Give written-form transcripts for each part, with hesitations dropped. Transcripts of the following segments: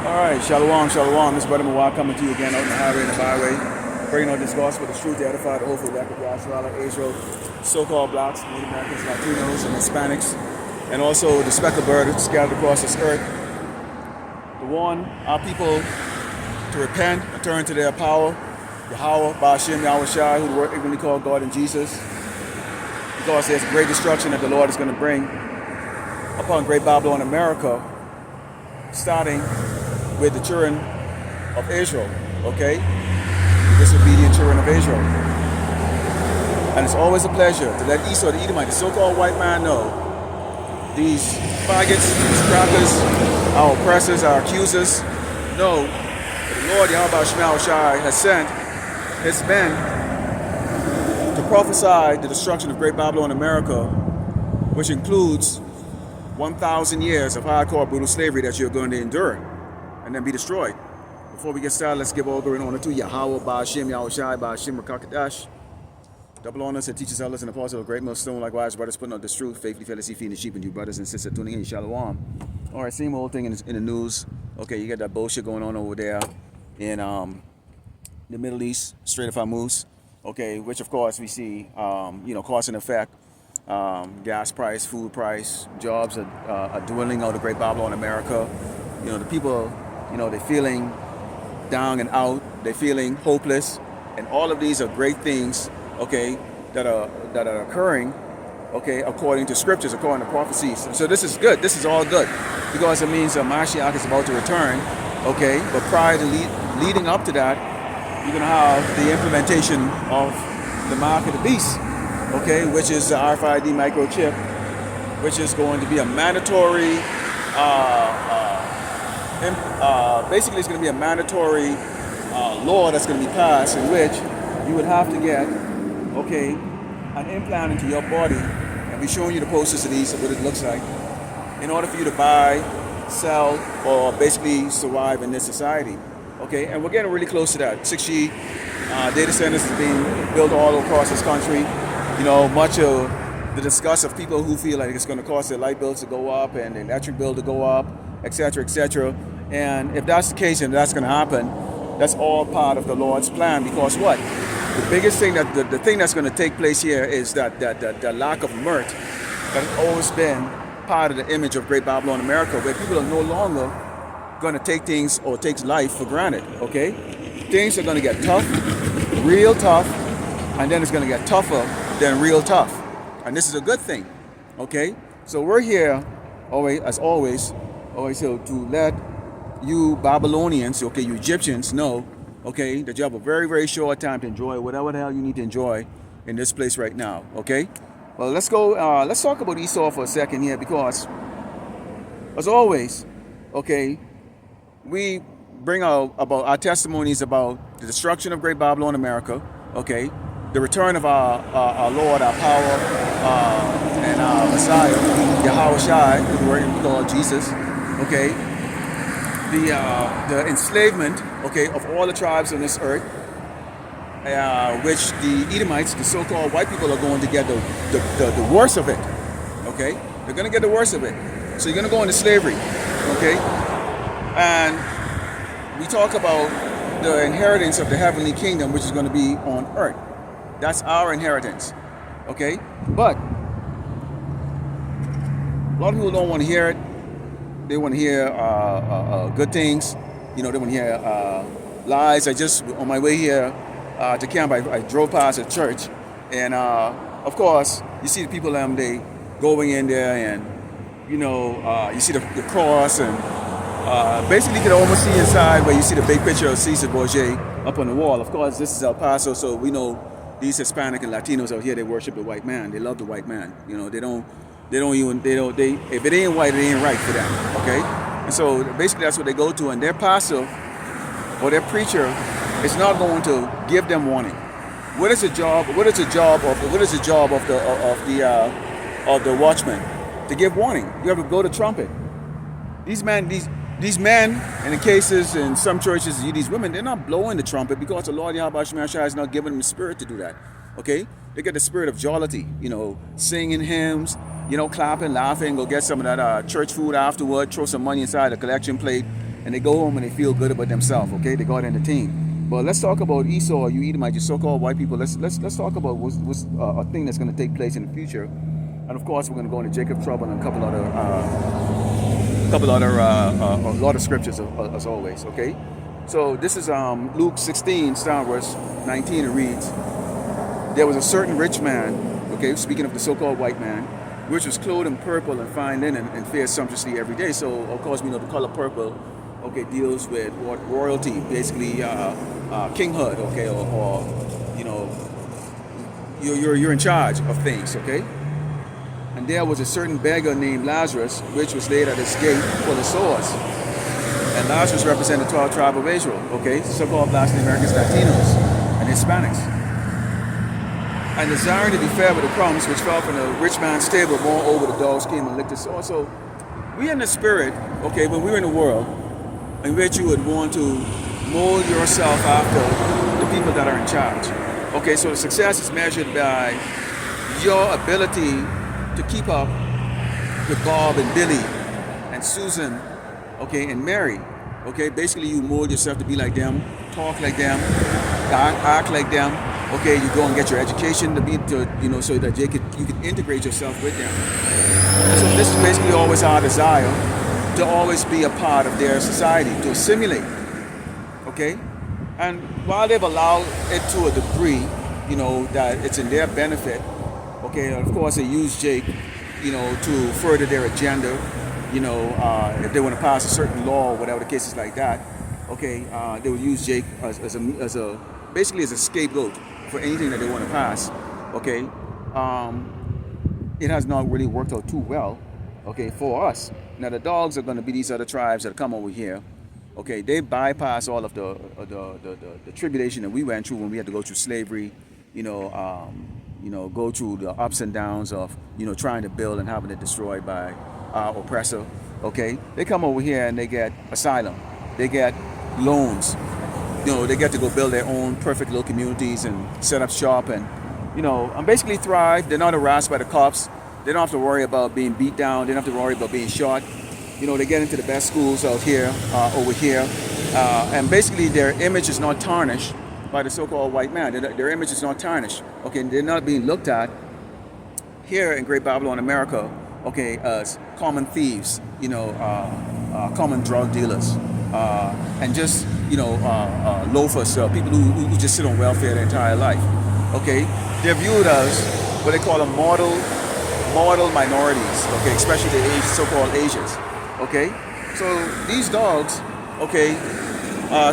All right, shalom, shalom. This is Brother Mawar coming to you again out in the highway and the byway, bringing out this gospel, the truth, to edify the hopeful elect of Yahshua, Israel, so-called blacks, Native Americans, Latinos, and Hispanics, and also the speckled bird scattered across this earth, to warn our people to repent and turn to their power, Yahweh, Ba'ashem, Yahweh Shai, who the word called God and Jesus, because there's great destruction that the Lord is going to bring upon Great Babylon, America, starting with the children of Israel, okay? The disobedient children of Israel. And it's always a pleasure to let Esau, the Edomite, the so-called white man, know these faggots, these crackers, our oppressors, our accusers, know that the Lord Yahweh Shema Shai has sent his men to prophesy the destruction of Great Babylon, America, which includes 1,000 years of hardcore brutal slavery that you're going to endure and then be destroyed. Before we get started, let's give all glory and honor to Yahweh, Ba'ashem, Yahweh Shai, Ba'ashem, Rakakadash. Double honors to teachers, elders, and apostles of a great millstone. Likewise, brothers putting out this truth, faithfully, fearlessly feeding the sheep, and you brothers and sisters tuning in. Shalom. All right, same old thing in the news. Okay, you got that bullshit going on over there in the Middle East, Strait of Hormuz. Okay, which of course we see, cause and effect. Gas price, food price, jobs are dwindling out of Great Babylon, America. The people, they're feeling down and out. They're feeling hopeless, and all of these are great things, okay, that are occurring, okay, according to scriptures, according to prophecies. So this is good. This is all good because it means Mashiach is about to return, okay. But prior to leading up to that, you're gonna have the implementation of the mark of the beast, okay, which is the RFID microchip, which is going to be a mandatory. Basically, it's going to be a mandatory law that's going to be passed in which you would have to get, okay, an implant into your body, and be showing you the posters of these, of what it looks like, in order for you to buy, sell, or basically survive in this society, okay? And we're getting really close to that. 6G data centers is being built all across this country. Much of the disgust of people who feel like it's going to cause their light bills to go up and the electric bill to go up, etc., etc. And if that's the case and that's going to happen, that's all part of the Lord's plan. Because what? The biggest thing the thing that's going to take place here is that the lack of mirth that has always been part of the image of Great Babylon, America, where people are no longer going to take things or take life for granted. Okay, things are going to get tough, real tough, and then it's going to get tougher than real tough. And this is a good thing. Okay, so we're here always, as always here to let you Babylonians, okay, you Egyptians know, okay, that you have a very, very short time to enjoy whatever the hell you need to enjoy in this place right now, okay? Well, let's go, let's talk about Esau for a second here, because as always, okay, we bring out about our testimonies about the destruction of Great Babylon, America, okay, the return of our Lord, our power, and our Messiah, Yahweh Shai, the word we call Jesus, okay, the enslavement, okay, of all the tribes on this earth, which the Edomites, the so-called white people, are going to get the worst of it, okay? They're going to get the worst of it. So you're going to go into slavery, okay? And we talk about the inheritance of the heavenly kingdom, which is going to be on earth. That's our inheritance, okay? But a lot of people don't want to hear it. They want to hear good things. They want to hear lies. On my way here to camp, I drove past a church, and of course, you see the people they going in there, and you see the cross, and basically you can almost see inside where you see the big picture of Caesar Borgia up on the wall. Of course, this is El Paso, so we know these Hispanic and Latinos out here, they worship the white man. They love the white man. If it ain't white, it ain't right for them, okay? And so basically that's what they go to, and their pastor or their preacher is not going to give them warning. What is the job of the watchman? To give warning. You have to blow the trumpet. These men, and in cases in some churches, these women, they're not blowing the trumpet because the Lord Yahweh Shema Shai is not giving them the spirit to do that, okay? They get the spirit of jollity, singing hymns, clapping, laughing, go get some of that church food afterward, throw some money inside a collection plate, and they go home and they feel good about themselves. Okay, they got entertained. But let's talk about Esau, you Edomite, you so-called white people. Let's talk about what's a thing that's going to take place in the future. And of course, we're going to go into Jacob's trouble and a lot of scriptures as always. Okay, so this is Luke 16, starting verse 19. It reads, "There was a certain rich man," okay, speaking of the so-called white man, "which was clothed in purple and fine linen and fared sumptuously every day." So of course we know the color purple, okay, deals with what royalty, basically kinghood, okay, or you know, you're in charge of things, okay. "And there was a certain beggar named Lazarus, which was laid at his gate full of sores." And Lazarus represented the 12 tribe of Israel, okay, so-called Blacks, Americans, Latinos, and Hispanics. "And desiring to be fed with the crumbs which fell from the rich man's table, moreover the dogs came and licked his sores." So we in the spirit, okay, when we're in the world, in which you would want to mold yourself after the people that are in charge. Okay, so the success is measured by your ability to keep up with Bob and Billy and Susan, okay, and Mary. Okay, basically you mold yourself to be like them, talk like them, act like them. Okay, you go and get your education so that you can integrate yourself with them. So this is basically always our desire, to always be a part of their society, to assimilate. Okay, and while they've allowed it to a degree, that it's in their benefit. Okay, of course they use Jake, to further their agenda. If they want to pass a certain law or whatever the case is like that. Okay, they would use Jake as a scapegoat for anything that they want to pass. Okay, it has not really worked out too well. Okay, for us. Now the dogs are going to be these other tribes that come over here. Okay, they bypass all of the tribulation that we went through when we had to go through slavery. Go through the ups and downs of trying to build and having it destroyed by our oppressor. Okay, they come over here and they get asylum, they get loans. They get to go build their own perfect little communities and set up shop and basically thrive. They're not harassed by the cops. They don't have to worry about being beat down. They don't have to worry about being shot. They get into the best schools out here, over here, and basically their image is not tarnished by the so-called white man. Their image is not tarnished. Okay, they're not being looked at here in Great Babylon, America, okay, as common thieves, common drug dealers, and just loafers, people who just sit on welfare their entire life. Okay, they're viewed as what they call model minorities. Okay, especially the so-called Asians. Okay, so these dogs, okay,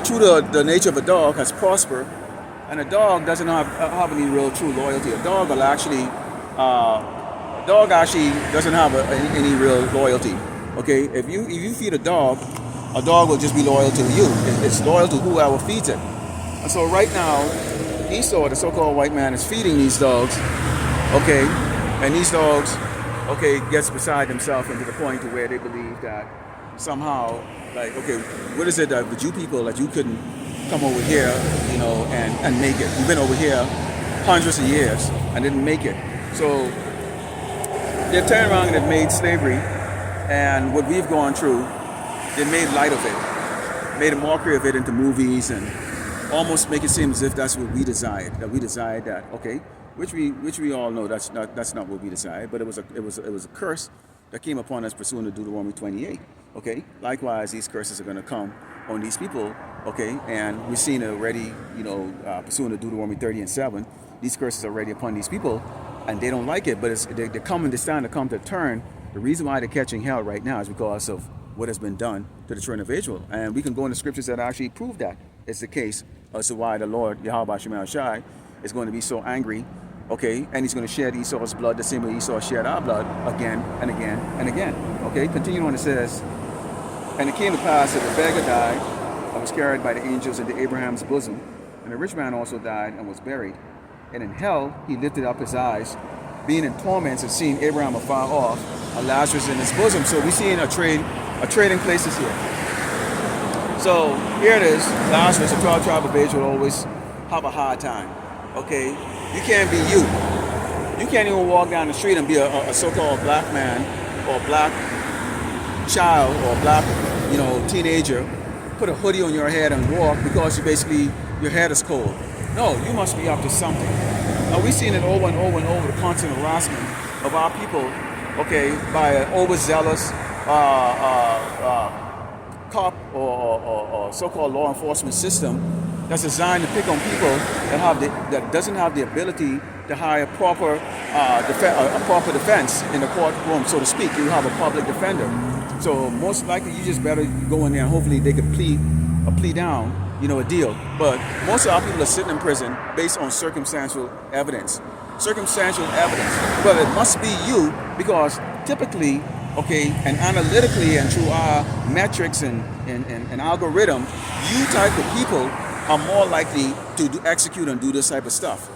through the nature of a dog, has prospered, and a dog doesn't have any real true loyalty. A dog actually doesn't have any real loyalty. Okay, if you feed a dog will just be loyal to you. It's loyal to whoever feeds it. And so right now, Esau, the so-called white man, is feeding these dogs. Okay, and these dogs, okay, gets beside themselves and to the point to where they believe that somehow, like, okay, what is it that with you people that you couldn't come over here, and make it? You've been over here hundreds of years and didn't make it. So they've turned around and they've made slavery and what we've gone through, they made light of it, made a mockery of it into movies and almost make it seem as if that's what we desired. That we desired that, okay, which we all know that's not what we desired. But it was a curse that came upon us pursuant to Deuteronomy 28. Okay, likewise these curses are going to come on these people. Okay, and we've seen it already. Pursuant to Deuteronomy 30 and 7, these curses are already upon these people, and they don't like it. But they're coming. They're starting to come to turn. The reason why they're catching hell right now is because of what has been done to the children of Israel. And we can go into scriptures that actually prove that it's the case as to why the Lord, Yahweh Shema Shai, is going to be so angry, okay, and he's going to shed Esau's blood the same way Esau shed our blood again and again and again. Okay, continuing on, it says, "And it came to pass that the beggar died and was carried by the angels into Abraham's bosom, and the rich man also died and was buried. And in hell he lifted up his eyes, being in torments and seeing Abraham afar off, and Lazarus in his bosom." So we're seeing a trading places here. So here it is, Lazarus, the 12 tribe of Israel, always have a hard time. Okay, you can't be you. You can't even walk down the street and be a so-called black man or black child or black, teenager put a hoodie on your head and walk because your head is cold. No, you must be up to something. Now we've seen it over and over and over, the constant harassment of our people, okay, by an overzealous cop or so-called law enforcement system that's designed to pick on people that doesn't have the ability to hire a proper defense in the courtroom, so to speak. You have a public defender. So most likely you just better go in there and hopefully they could plea down, a deal. But most of our people are sitting in prison based on circumstantial evidence. Circumstantial evidence. Well, it must be you because typically, okay, and analytically and through our metrics and algorithm, you type of people are more likely to execute and do this type of stuff.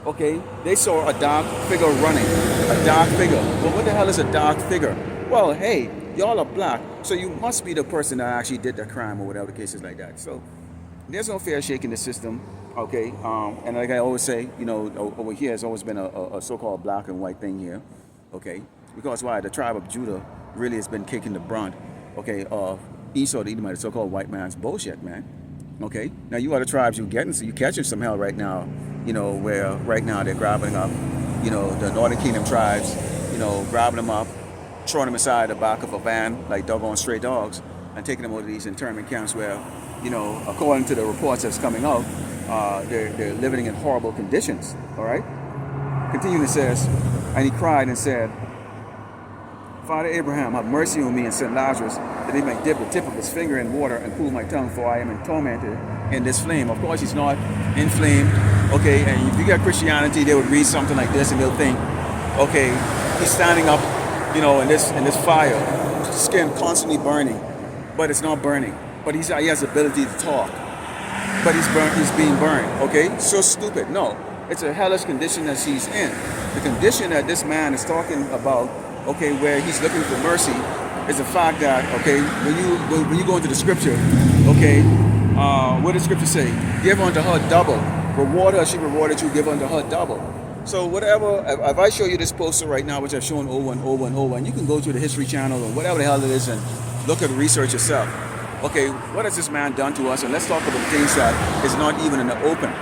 Okay, they saw a dark figure running, a dark figure. Well, what the hell is a dark figure? Well, hey, y'all are black, so you must be the person that actually did the crime or whatever the case is like that. So there's no fair shake in the system, okay? And like I always say, over here has always been a so-called black and white thing here, okay? Because why? The tribe of Judah really has been kicking the brunt, okay, of Esau the Edomite, the so-called white man's bullshit, man. Okay? Now you other tribes you're catching some hell right now, where right now they're grabbing up, the Northern Kingdom tribes, grabbing them up, throwing them inside the back of a van like doggone stray dogs and taking them over to these internment camps where, according to the reports that's coming out, they're living in horrible conditions, all right? Continuing, it says, and he cried and said, Father Abraham, have mercy on me and send Lazarus that he may dip the tip of his finger in water and cool my tongue, for I am tormented in this flame. Of course, he's not in flame, okay? And if you get Christianity, they would read something like this and they'll think, okay, he's standing up, in this fire, skin constantly burning, but it's not burning. But he has the ability to talk, but he's being burned, okay? So stupid. No, it's a hellish condition that he's in. The condition that this man is talking about, okay, where he's looking for mercy, is the fact that, okay, when you go into the scripture, okay, what does the scripture say? Give unto her double. Reward her, she rewarded you, give unto her double. So whatever, if I show you this poster right now, which I've shown over and over and over, and you can go to the History Channel or whatever the hell it is and look at the research yourself. Okay, what has this man done to us? And let's talk about the things that is not even in the open.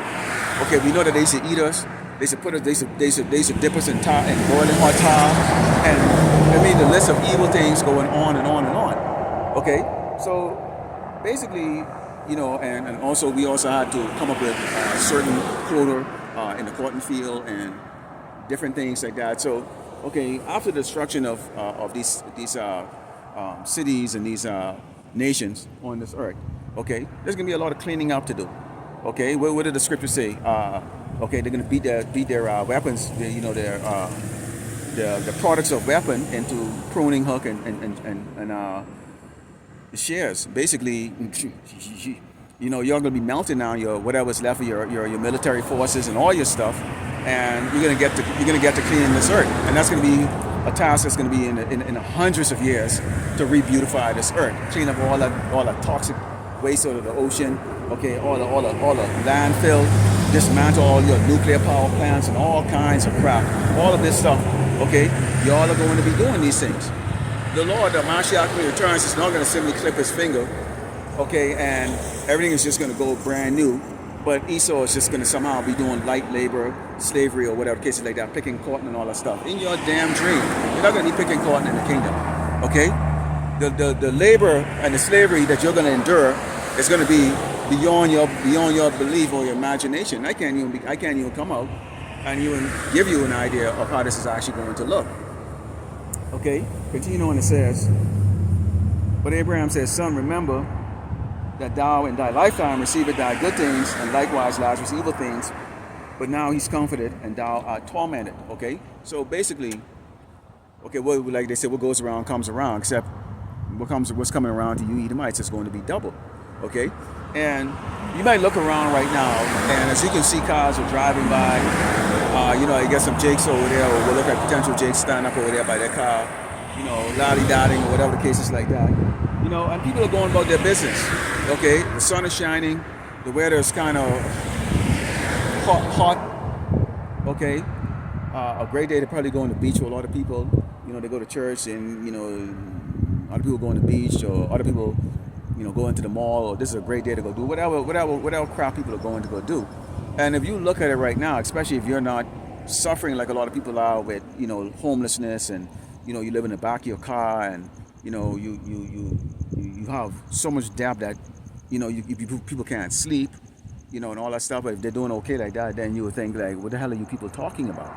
Okay, we know that they used to eat us. They used to put us. They used to dip us in boiling hot tar, and I mean the list of evil things going on and on and on. Okay, so basically, and also we also had to come up with a certain quota in the cotton field and different things like that. So, okay, after the destruction of these cities and these nations on this earth, okay, there's gonna be a lot of cleaning up to do. Okay, what did the scripture say? Okay, they're gonna beat their weapons, their products of weapon into pruning hook and shares. Basically, you're gonna be melting down your whatever's left of your military forces and all your stuff, and you're gonna get to cleaning this earth, and that's gonna be a task that's going to be in hundreds of years to re-beautify this earth, clean up all that toxic waste out of the ocean, okay, all the landfill, dismantle all your nuclear power plants and all kinds of crap, all of this stuff, okay, y'all are going to be doing these things. The Lord, the Mashiach, when he returns, is not going to simply clip his finger, okay, and everything is just going to go brand new. But Esau is just going to somehow be doing light labor, slavery, or whatever cases like that, picking cotton and all that stuff. In your damn dream, you're not going to be picking cotton in the kingdom, okay? The labor and the slavery that you're going to endure is going to be beyond your belief or your imagination. I can't even come out and even give you an idea of how this is actually going to look. Okay, continue on. It says, but Abraham says, son, remember that thou in thy lifetime receivest thy good things, and likewise Lazarus evil things, but now he's comforted and thou art tormented. Okay, so basically, okay, like they say, what goes around comes around, except what's coming around to you Edomites is going to be double. Okay, and you might look around right now, and as you can see, cars are driving by. I get some jakes over there, or we'll look at potential jakes stand up over there by their car, lolly-dotting or whatever the case is like that. And people are going about their business. Okay, the sun is shining, the weather is kind of hot. Okay, a great day to probably go on the beach for a lot of people. They go to church and other people go on the beach, or other people, go into the mall, or this is a great day to go do whatever crap people are going to go do. And if you look at it right now, especially if you're not suffering like a lot of people are with, homelessness, and you live in the back of your car, and you have so much debt that people can't sleep, and all that stuff. But if they're doing okay like that, then you would think like, what the hell are you people talking about?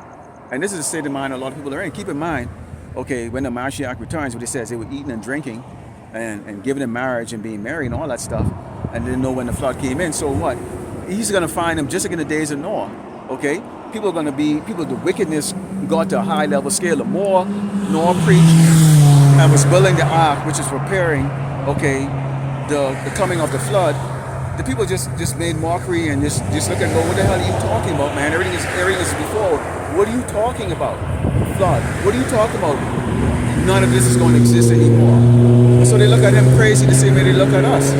And this is the state of mind a lot of people are in. Keep in mind, okay, when the Mashiach returns, what it says, they were eating and drinking and giving in marriage and being married and all that stuff, and didn't know when the flood came in. So what? He's going to find them just like in the days of Noah, okay? The wickedness got to a high level scale. The more Noah preached and was building the ark, which is preparing, okay, the coming of the flood, the people just made mockery and just look and go, what the hell are you talking about, man? Everything is before. What are you talking about? Flood. What are you talking about? None of this is going to exist anymore. So they look at him crazy the same way they look at us.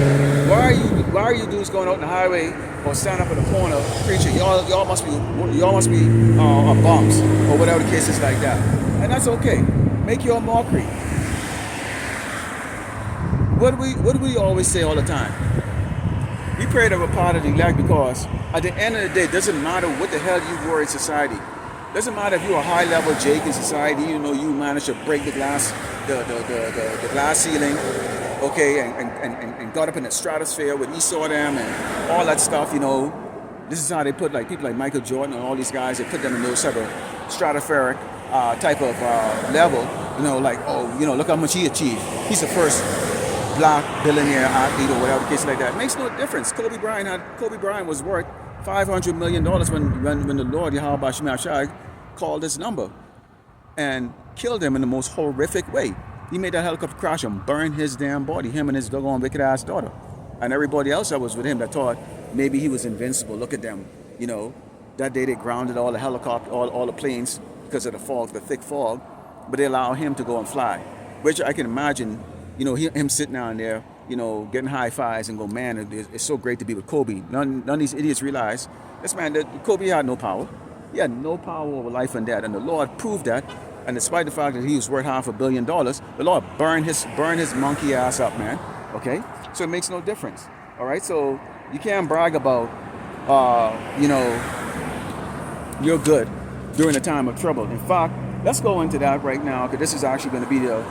Why are you dudes going out on the highway or stand up in the corner preaching? Y'all must be bums or whatever the case is like that. And that's okay. Make your mockery. What do we always say all the time? We pray that we're part of the elect, because at the end of the day, it doesn't matter what the hell you were in society. Doesn't matter if you're a high level Jake in society, you managed to break the glass ceiling, okay, and got up in the stratosphere with Esau them and all that stuff. This is how they put like people like Michael Jordan and all these guys. They put them in those type of stratospheric type of level. Look how much he achieved. He's the first black billionaire athlete or whatever the case like that. It makes no difference. Kobe Bryant was worth $500 million when the Lord Yahweh Shema Shai called this number and killed him in the most horrific way. He made that helicopter crash and burned his damn body, him and his doggone wicked ass daughter. And everybody else that was with him that thought maybe he was invincible. Look at them. That day they grounded all the helicopter, all the planes because of the fog, the thick fog, but they allowed him to go and fly. Which I can imagine, him sitting down there, getting high fives and go, man, it's so great to be with Kobe. None of these idiots realize this man, that Kobe had no power. He had no power over life and death, and the Lord proved that. And despite the fact that he was worth $500 million, the Lord burned his monkey ass up, man. Okay, so it makes no difference. All right, so you can't brag about, you're good during the time of trouble. In fact, let's go into that right now, because this is actually going to be the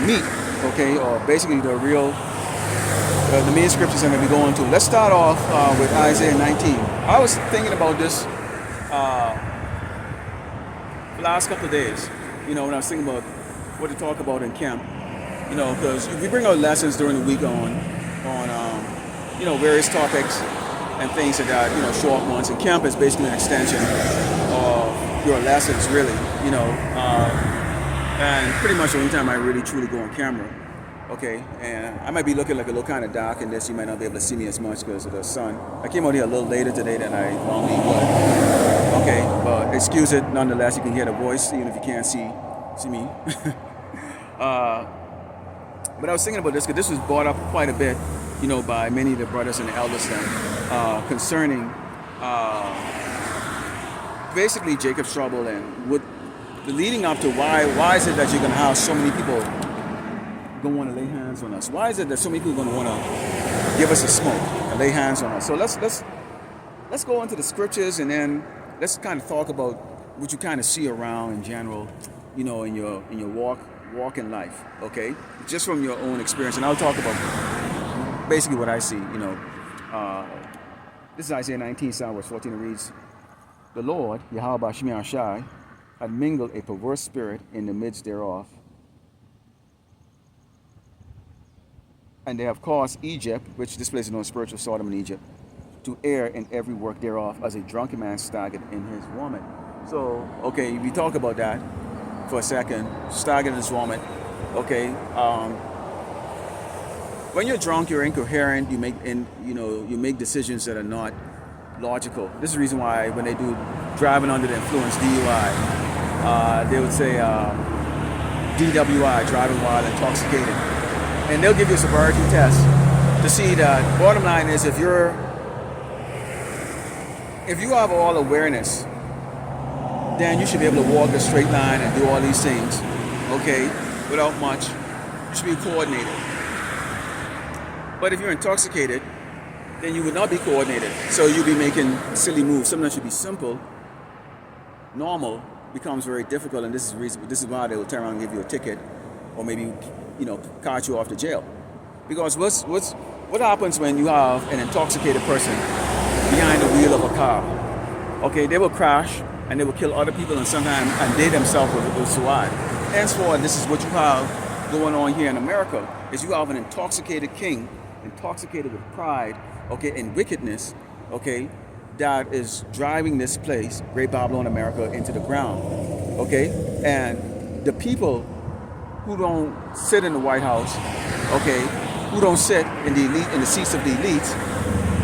meat, okay, or basically the main scriptures I'm going to be going to. Let's start off with Isaiah 19. I was thinking about this the last couple of days, when I was thinking about what to talk about in camp, because we bring out lessons during the week on various topics and things like that, short ones. And camp is basically an extension of your lessons, really, and pretty much the only time I really truly go on camera. Okay, and I might be looking like a little kind of dark in this. You might not be able to see me as much because of the sun. I came out here a little later today than I normally would. Okay, but excuse it. Nonetheless, you can hear the voice even if you can't see me. But I was thinking about this because this was brought up quite a bit, by many of the brothers and the elders then, concerning basically Jacob's trouble and what the leading up to why is it that you're going to have so many people don't want to lay hands on us? Why is it that so many people are going to want to give us a smoke and lay hands on us? So let's go into the scriptures, and then let's kind of talk about what you kind of see around in general, in your walk in life, okay? Just from your own experience, and I'll talk about basically what I see. This is Isaiah 19, verse 14. It reads, "The Lord, Yahweh Shema Shai, had mingled a perverse spirit in the midst thereof, and they have caused Egypt," which this place is known as spiritual Sodom in Egypt, "to err in every work thereof, as a drunken man staggered in his vomit." So, okay, we talk about that for a second. Staggered in his vomit. Okay, when you're drunk, you're incoherent. You make decisions that are not logical. This is the reason why when they do driving under the influence DUI, they would say DWI, driving while intoxicated. And they'll give you a sobriety test to see that. Bottom line is, if you have all awareness, then you should be able to walk a straight line and do all these things, okay, without much. You should be coordinated. But if you're intoxicated, then you would not be coordinated. So you'll be making silly moves. Something that should be simple, normal, becomes very difficult, and this is why they will turn around and give you a ticket, or maybe cart you off to jail. Because what happens when you have an intoxicated person behind the wheel of a car? Okay, they will crash and they will kill other people, and sometimes they themselves will survive. Henceforth, this is what you have going on here in America: is you have an intoxicated king, intoxicated with pride, okay, and wickedness, okay, that is driving this place, Great Babylon America, into the ground, okay? And the people who don't sit in the White House, okay, who don't sit in the seats of the elites,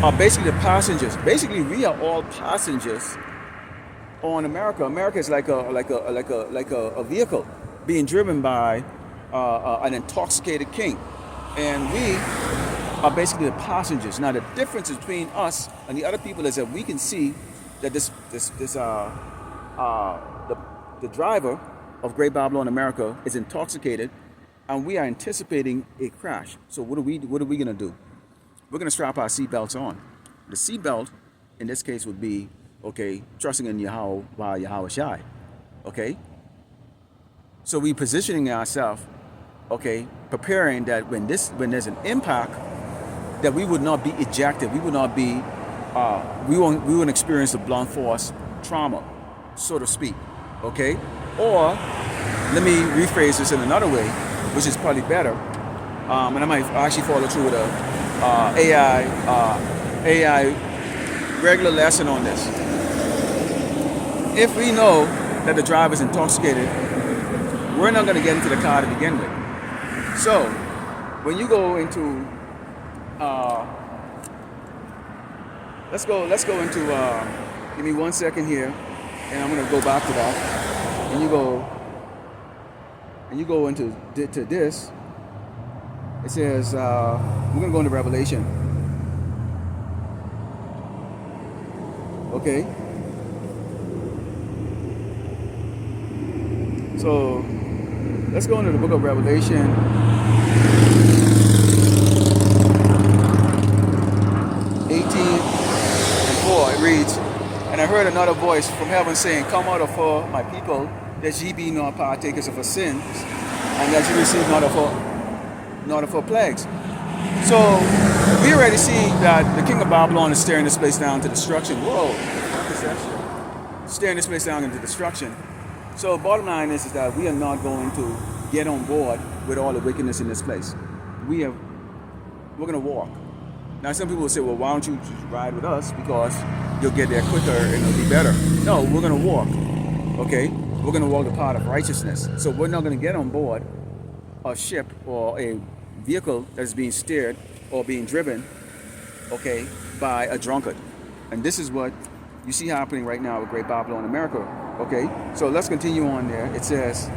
are basically the passengers. Basically, we are all passengers on America. America is like a vehicle being driven by an intoxicated king, and we are basically the passengers. Now, the difference between us and the other people is that we can see that the driver of Great Babylon America is intoxicated, and we are anticipating a crash. So what are we going to do? We're going to strap our seatbelts on. The seatbelt, in this case, would be, okay, trusting in Yahweh Shai. Okay? So we positioning ourselves, okay, preparing that when there's an impact, that we would not be ejected. We would not be, we won't experience a blunt force trauma, so to speak. Okay? Or, let me rephrase this in another way, which is probably better. And I might actually follow through with a AI regular lesson on this. If we know that the driver is intoxicated, we're not going to get into the car to begin with. So, when you go into let's go into give me 1 second here, and I'm going to go back to that, and you go into this. It says we're going to go into Revelation. Okay, so let's go into the book of Revelation. It reads, "And I heard another voice from heaven saying, Come out of her, my people, that ye be not partakers of her sins, and that ye receive not of her plagues." So we already see that the king of Babylon is staring this place down to destruction. Whoa, staring this place down into destruction. So bottom line is that we are not going to get on board with all the wickedness in this place. We're going to walk. Now, some people will say, well, why don't you just ride with us, because you'll get there quicker and it'll be better. No, we're going to walk, okay? We're going to walk the path of righteousness. So we're not going to get on board a ship or a vehicle that's being steered or being driven, okay, by a drunkard. And this is what you see happening right now with Great Babylon America, okay? So let's continue on there. It says,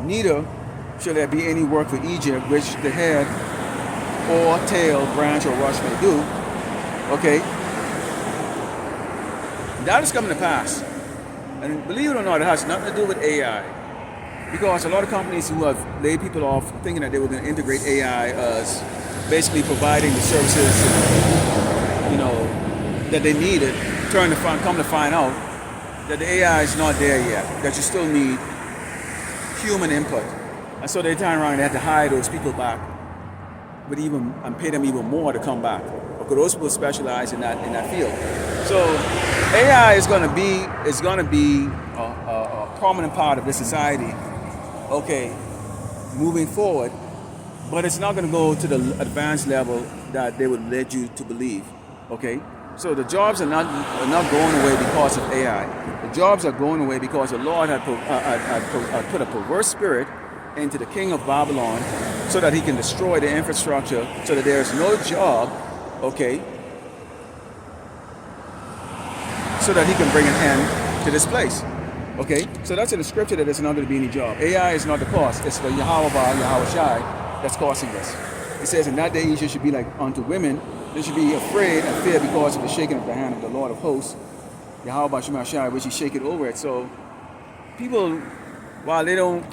"Neither shall there be any work for Egypt, which the head or tail, branch, or rush may do." Okay? That is coming to pass. And believe it or not, it has nothing to do with AI. Because a lot of companies who have laid people off thinking that they were going to integrate AI as basically providing the services, that they needed, come to find out that the AI is not there yet, that you still need human input. And so they turn around and they have to hire those people back, and pay them even more to come back, because those people specialize in that field. So AI is going to be a prominent part of this society, okay, moving forward, but it's not going to go to the advanced level that they would lead you to believe, okay. So the jobs are not going away because of AI. The jobs are going away because the Lord had put a perverse spirit into the king of Babylon, so that he can destroy the infrastructure, so that there is no job, okay, so that he can bring an end to this place, okay. So that's in the scripture, that there's not going to be any job. AI is not the cause. It's the Yahweh Shai that's causing this. It says, "In that day you should be like unto women. They should be afraid and fear because of the shaking of the hand of the Lord of hosts, Yahweh Shai, which he shake it over it." So people, while they don't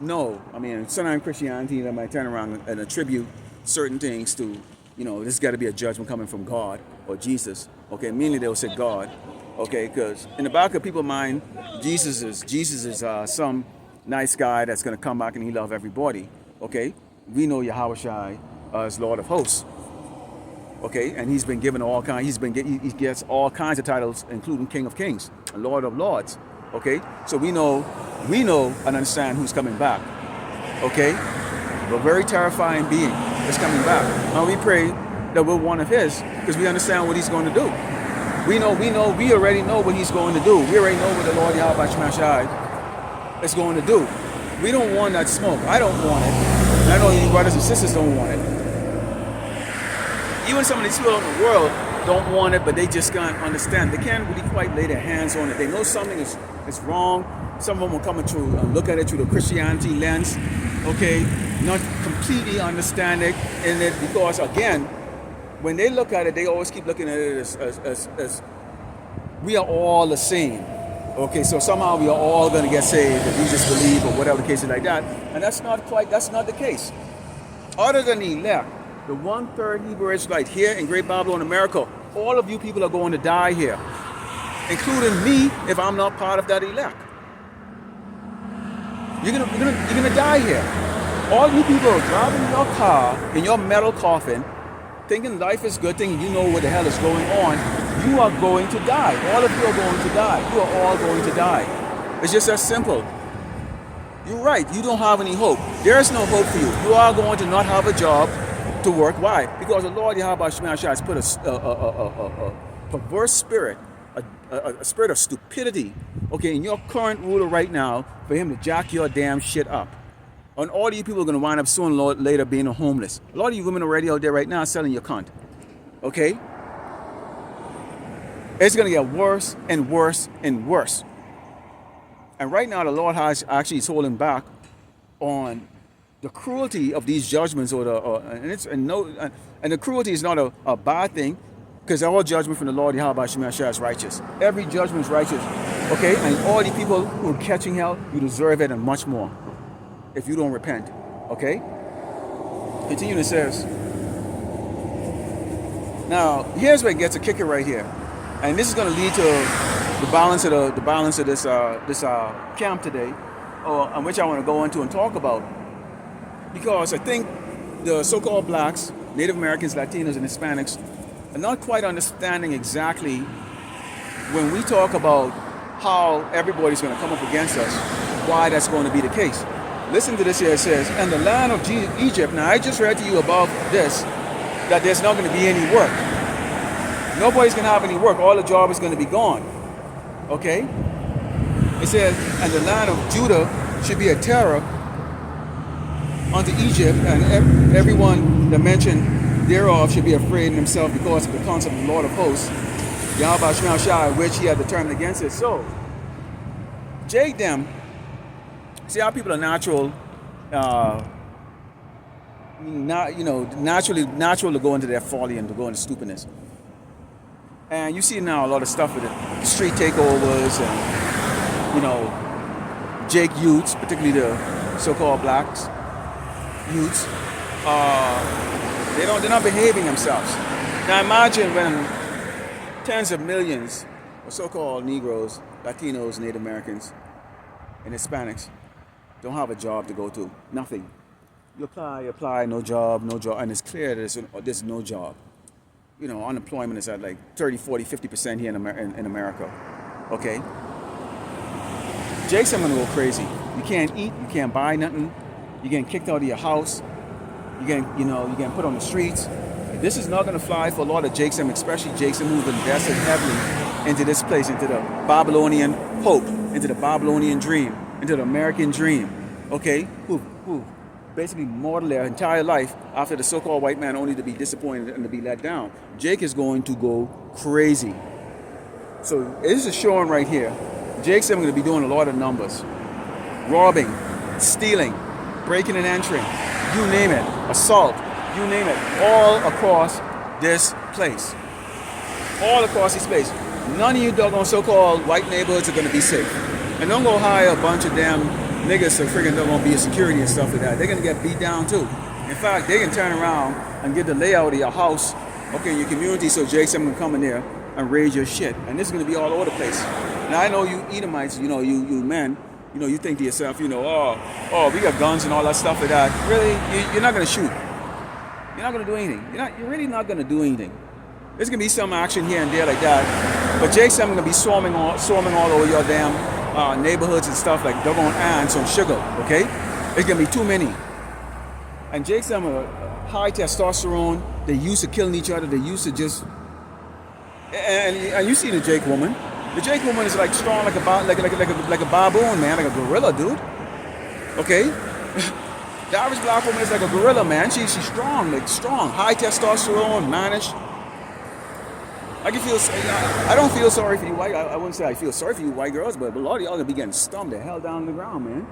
No, I mean, sometimes Christianity, they might turn around and attribute certain things to, this got to be a judgment coming from God or Jesus. Okay, mainly they'll say God. Okay, because in the back of people's mind, Jesus is some nice guy that's going to come back and he love everybody. Okay, we know Yahweh Shai is Lord of Hosts. Okay, and he's been given all kinds. He gets all kinds of titles, including King of Kings and Lord of Lords. Okay, so we know and understand who's coming back. Okay, a very terrifying being is coming back. Now we pray that we're one of His because we understand what He's going to do. We already know what He's going to do. We already know what the Lord Yahweh Shai is going to do. We don't want that smoke. I don't want it. And I know you brothers and sisters don't want it. Even some of these people in the world don't want it, but they just can't understand. They can't really quite lay their hands on it. They know something is wrong. Some of them will come through and look at it through the Christianity lens, okay, not completely understanding in it because, again, when they look at it, they always keep looking at it as we are all the same. Okay, so somehow we are all going to get saved if we just believe or whatever the case is like that. And that's not the case. Other than the elect, the 1/3 Hebrew Israelite here in Great Babylon, America, all of you people are going to die here, including me if I'm not part of that elect. You're gonna die here. All you people are driving your car in your metal coffin, thinking life is good, thinking you know what the hell is going on. You are going to die. All of you are going to die. You are all going to die. It's just that simple. You're right. You don't have any hope. There is no hope for you. You are going to not have a job to work. Why? Because the Lord Yahweh Shai has put a perverse spirit, a spirit of stupidity, okay, in your current ruler right now for him to jack your damn shit up. And all of you people are going to wind up sooner or later being homeless. A lot of you women already out there right now selling your cunt. Okay? It's going to get worse and worse and worse. And right now the Lord has actually holding back on the cruelty of these judgments, and the cruelty is not a bad thing, because all judgment from the Lord Yahweh Shai is righteous. Every judgment is righteous, okay? And all the people who are catching hell, you deserve it and much more, if you don't repent, okay? Continue, it says. Now here's where it gets a kicker right here, and this is going to lead to the balance of this camp today, on which I want to go into and talk about. Because I think the so-called blacks, Native Americans, Latinos, and Hispanics are not quite understanding exactly when we talk about how everybody's going to come up against us, why that's going to be the case. Listen to this here. It says, "And the land of Egypt." Now, I just read to you above this that there's not going to be any work. Nobody's going to have any work. All the job is going to be gone. Okay? It says, "And the land of Judah should be a terror unto Egypt, and everyone that mentioned thereof should be afraid in himself because of the concept of the Lord of hosts, Yahweh Shai, which he had determined against it." So, Jake them, see how people are natural to go into their folly and to go into stupidness. And you see now a lot of stuff with the street takeovers and, Jake youths, particularly the so-called blacks, youths, they're not behaving themselves. Now imagine when tens of millions of so-called Negroes, Latinos, Native Americans, and Hispanics don't have a job to go to. Nothing. You apply, no job, and it's clear that there's no job. Unemployment is at like 30, 40, 50% here in America. Okay? Jake's going to go crazy. You can't eat, you can't buy nothing. You're getting kicked out of your house. You're getting put on the streets. This is not going to fly for a lot of Jake's, especially Jake's who've invested heavily into this place, into the Babylonian hope, into the Babylonian dream, into the American dream. Okay, who basically modeled their entire life after the so-called white man, only to be disappointed and to be let down. Jake is going to go crazy. So this is showing right here. Jake's going to be doing a lot of numbers, robbing, stealing, breaking and entering, you name it, assault, you name it, all across this place. All across this place. None of you doggone so-called white neighborhoods are going to be safe. And don't go hire a bunch of damn niggas are freaking gonna be a security and stuff like that. They're gonna get beat down too. In fact, they can turn around and get the layout of your house, okay, in your community, so Jake Sam can come in there and raid your shit. And this is gonna be all over the place. Now I know you Edomites, you men, you think to yourself, oh, we got guns and all that stuff like that. Really, you're not gonna shoot. You're not gonna do anything. You're really not gonna do anything. There's gonna be some action here and there like that, but Jake Sam gonna be swarming all over your damn neighborhoods and stuff like doggone ants on sugar. Okay, it's gonna be too many. And Jake Sam are high testosterone. They used to killing each other. They used to just and you see the Jake woman. The Jake woman is like strong like a baboon, man, like a gorilla, dude. Okay. The average black woman is like a gorilla, man. She's strong, high testosterone, mannish. I don't feel sorry for you white. I wouldn't say I feel sorry for you white girls, but a lot of y'all gonna be getting stumped the hell down on the ground, man.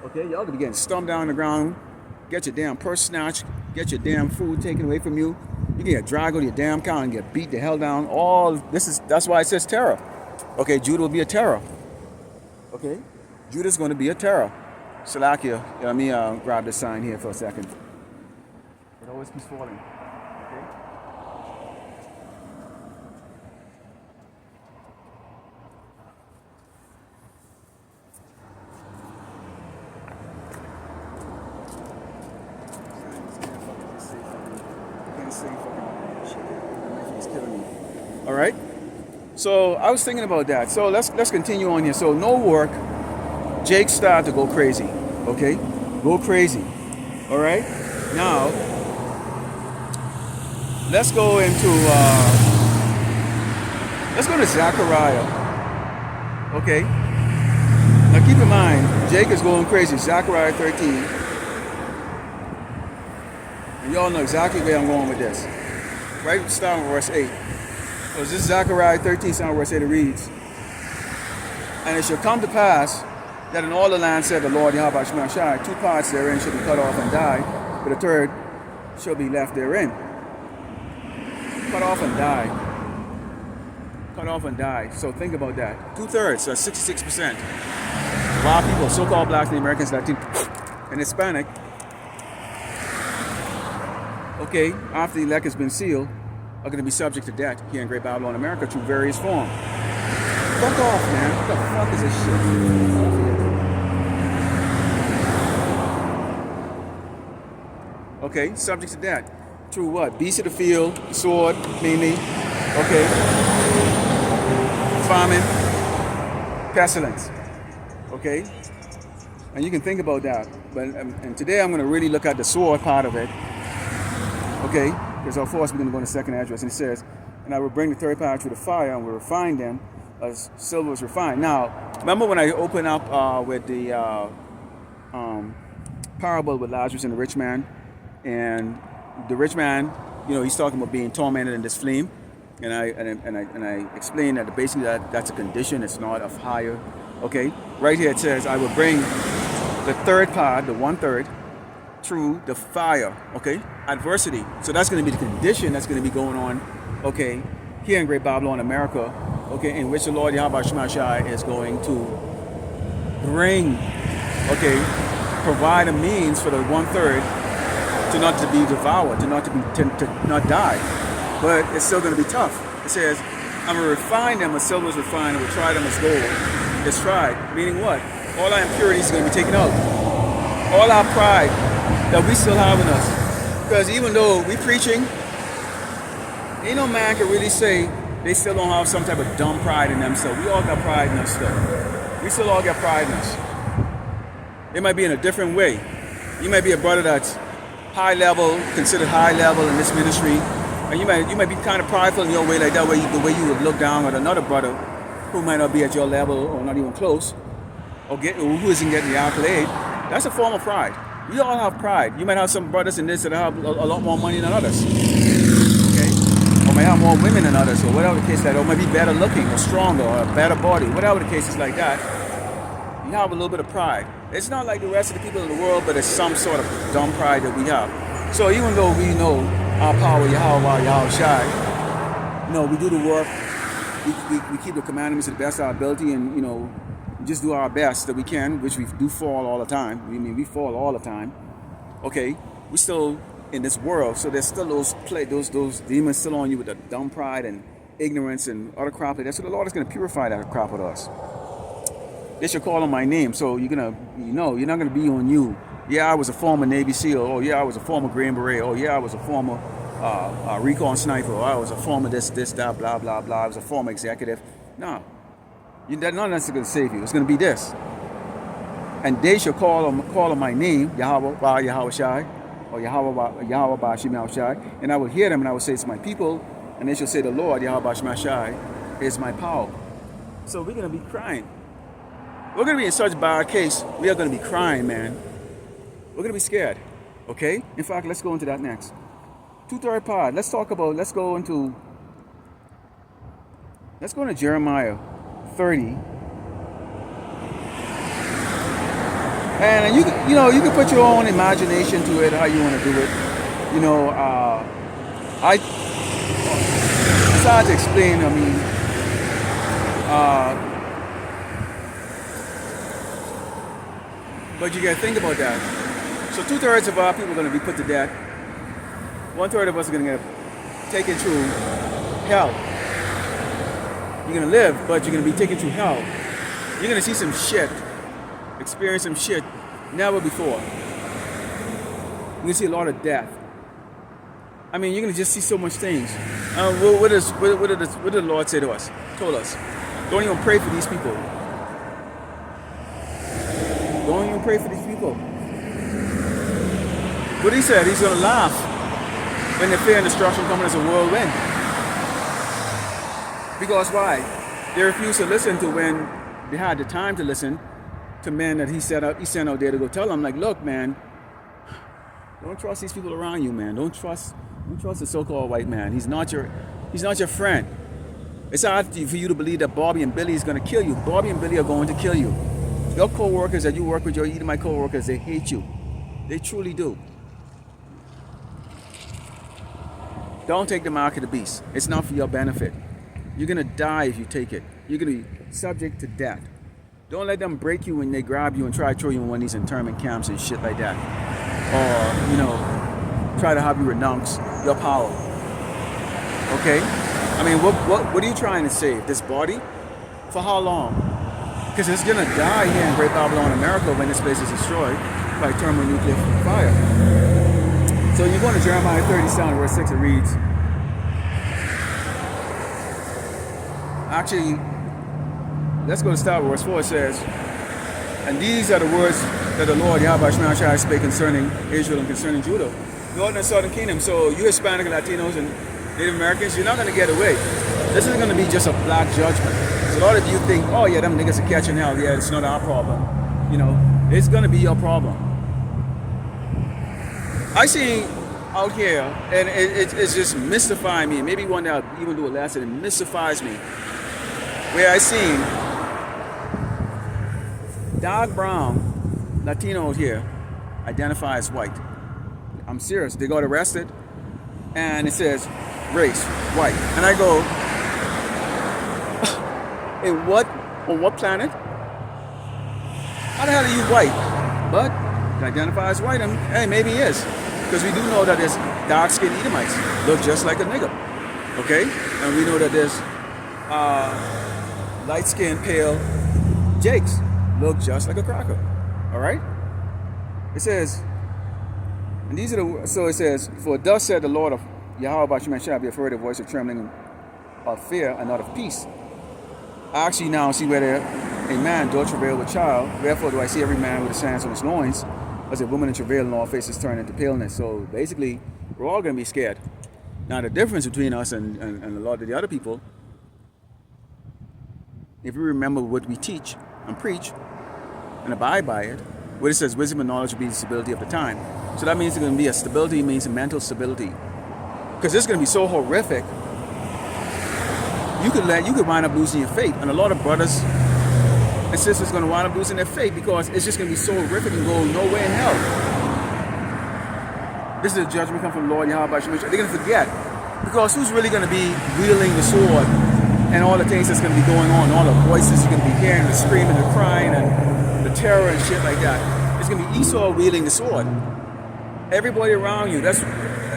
Okay, y'all gonna be getting stumped down on the ground. Get your damn purse snatched. Get your damn food taken away from you. You get dragged to your damn car and get beat the hell down. That's why it says terror. Okay, Judah will be a terror. Okay, Judah's going to be a terror. Salakia, let me grab this sign here for a second. It always keeps falling. Okay. All right. So I was thinking about that. So let's continue on here. So no work. Jake started to go crazy. Okay, go crazy. All right. Now let's go to Zechariah. Okay. Now keep in mind, Jake is going crazy. Zechariah 13. And y'all know exactly where I'm going with this. Right, starting with verse 8. So this is Zechariah 13, starting with verse 8, it reads, "And it shall come to pass that in all the land, said the Lord Yahweh Shemashai, 2 parts therein shall be cut off and die, but a third shall be left therein." Cut off and die. Cut off and die. So think about that. 2/3, so 66%. A lot of people, so-called blacks, the Americans, Latino, and Hispanic, okay, after the elect has been sealed, are going to be subject to death here in Great Babylon, America, through various forms. Fuck off, man. What the fuck is this shit? Okay, subject to death. Through what? Beast of the field, sword, mainly. Okay. Famine, pestilence. Okay. And you can think about that. But and today I'm going to really look at the sword part of it. Okay. Because of course we're going to go in the second address, and it says, "And I will bring the third part through the fire, and will refine them as silver is refined." Now, remember when I opened up with the parable with Lazarus and the rich man, and the rich man, he's talking about being tormented in this flame, and I explained that basically that's a condition. It's not of higher. Okay, right here it says, "I will bring the third part, the 1/3, through the fire." Okay, adversity. So that's going to be the condition that's going to be going on. Okay, here in Great Babylon, America. Okay, in which the Lord Yahweh Shemashai is going to bring. Okay, provide a means for the 1/3 to not to be devoured, to not die. But it's still going to be tough. It says, "I'm going to refine them as silver is refined, and will try them as gold is tried." Meaning what? All our impurities are going to be taken out. All our pride that we still have in us. Because even though we preaching, ain't no man can really say they still don't have some type of dumb pride in themselves. We all got pride in us still. We still all got pride in us. It might be in a different way. You might be a brother that's high level, considered high level in this ministry, and you might be kind of prideful in your way, like that way, the way you would look down at another brother who might not be at your level or not even close, or who isn't getting the accolade. That's a form of pride. We all have pride. You might have some brothers in this that have a lot more money than others. Okay? Or might have more women than others, or whatever the case that, or might be better looking, or stronger, or a better body, whatever the case is like that. You have a little bit of pride. It's not like the rest of the people in the world, but it's some sort of dumb pride that we have. So even though we know our power, Yahweh Shai, we do the work, we keep the commandments to the best of our ability, and We just do our best that we can, which we do fall all the time. We fall all the time. Okay, we still in this world, so there's still those demons still on you with the dumb pride and ignorance and other crap like that. So the Lord is going to purify that crap with us. They should call on my name, so you're not gonna be on you. Yeah, I was a former Navy SEAL. Oh yeah, I was a former Green Beret. Oh yeah, I was a former recon sniper. Oh, I was a former this, that, blah, blah, blah. I was a former executive. No, none of that's going to save you. It's going to be this. And they shall call on my name, Yahweh Ba Yahweh Shai, or Yahweh Ba Shema Shai, and I will hear them, and I will say, it's my people, and they shall say, the Lord, Yahweh Ba Shema Shai, is my power. So we're going to be crying. We're going to be in such bad case, we are going to be crying, man. We're going to be scared, okay? In fact, let's go into that next. 2/3 part. Let's go into Jeremiah 30. And you can put your own imagination to it, how you want to do it. Besides explain, but you got to think about that. So 2/3 of our people are going to be put to death. 1/3 of us are going to get taken through hell. You're going to live, but you're going to be taken through hell. You're going to see some shit, experience some shit never before. You're going to see a lot of death. You're going to just see so much things. What did the Lord say to us? Told us, don't even pray for these people. Don't even pray for these people. What he said, he's going to laugh when the fear and destruction coming as a whirlwind. Because why? They refused to listen to when they had the time to listen to men that he sent out there to go tell them, like, look, man, don't trust these people around you, man. Don't trust the so-called white man. He's not your friend. It's hard for you to believe that Bobby and Billy is going to kill you. Bobby and Billy are going to kill you. Your co-workers that you work with, your Edomite co-workers, they hate you. They truly do. Don't take the mark of the beast. It's not for your benefit. You're going to die if you take it. You're going to be subject to death. Don't let them break you when they grab you and try to throw you in one of these internment camps and shit like that. Or, try to have you renounce your power. Okay? What are you trying to save? This body? For how long? Because it's going to die here in Great Babylon, America, when this place is destroyed by thermonuclear fire. So you go to Jeremiah 37, verse 6, it reads, actually, let's go to start with verse 4. It says, and these are the words that the Lord Yahweh Shema Shai spake concerning Israel and concerning Judah, northern and southern kingdom. So you Hispanic, Latinos, and Native Americans, you're not going to get away. This isn't going to be just a black judgment. So a lot of you think, oh yeah, them niggas are catching hell. Yeah, it's not our problem. It's going to be your problem. I see out here, and it's just mystifying me. Maybe one day I'll even do a lesson. It mystifies me. Where I seen dark brown Latinos here identify as white. I'm serious. They got arrested, and it says race white, and I go, on what planet? How the hell are you white? But he identifies as white, and hey, maybe he is. Because we do know that there's dark-skinned Edomites look just like a nigger, okay? And we know that there's light-skinned, pale Jakes look just like a cracker, all right? It says, and these are so it says, for thus said the Lord of Yahweh Bashman shall be afraid of voice of trembling of fear and not of peace. I actually now see whether a man doth travail with child, wherefore do I see every man with his hands on his loins, as a woman in travail and all faces turn into paleness. So basically, we're all going to be scared. Now the difference between us and a lot of the other people, if we remember what we teach and preach and abide by it, what it says, wisdom and knowledge will be the stability of the time. So that means it's going to be a stability, means a mental stability. Because it's going to be so horrific, you could wind up losing your faith. And a lot of brothers and sisters are going to wind up losing their faith because it's just going to be so horrific and go nowhere in hell. This is a judgment come from the Lord Yahweh. They're going to forget. Because who's really going to be wielding the sword and all the things that's going to be going on, all the voices you're going to be hearing, the screaming, the crying, and the terror and shit like that. It's going to be Esau wielding the sword. Everybody around you, that's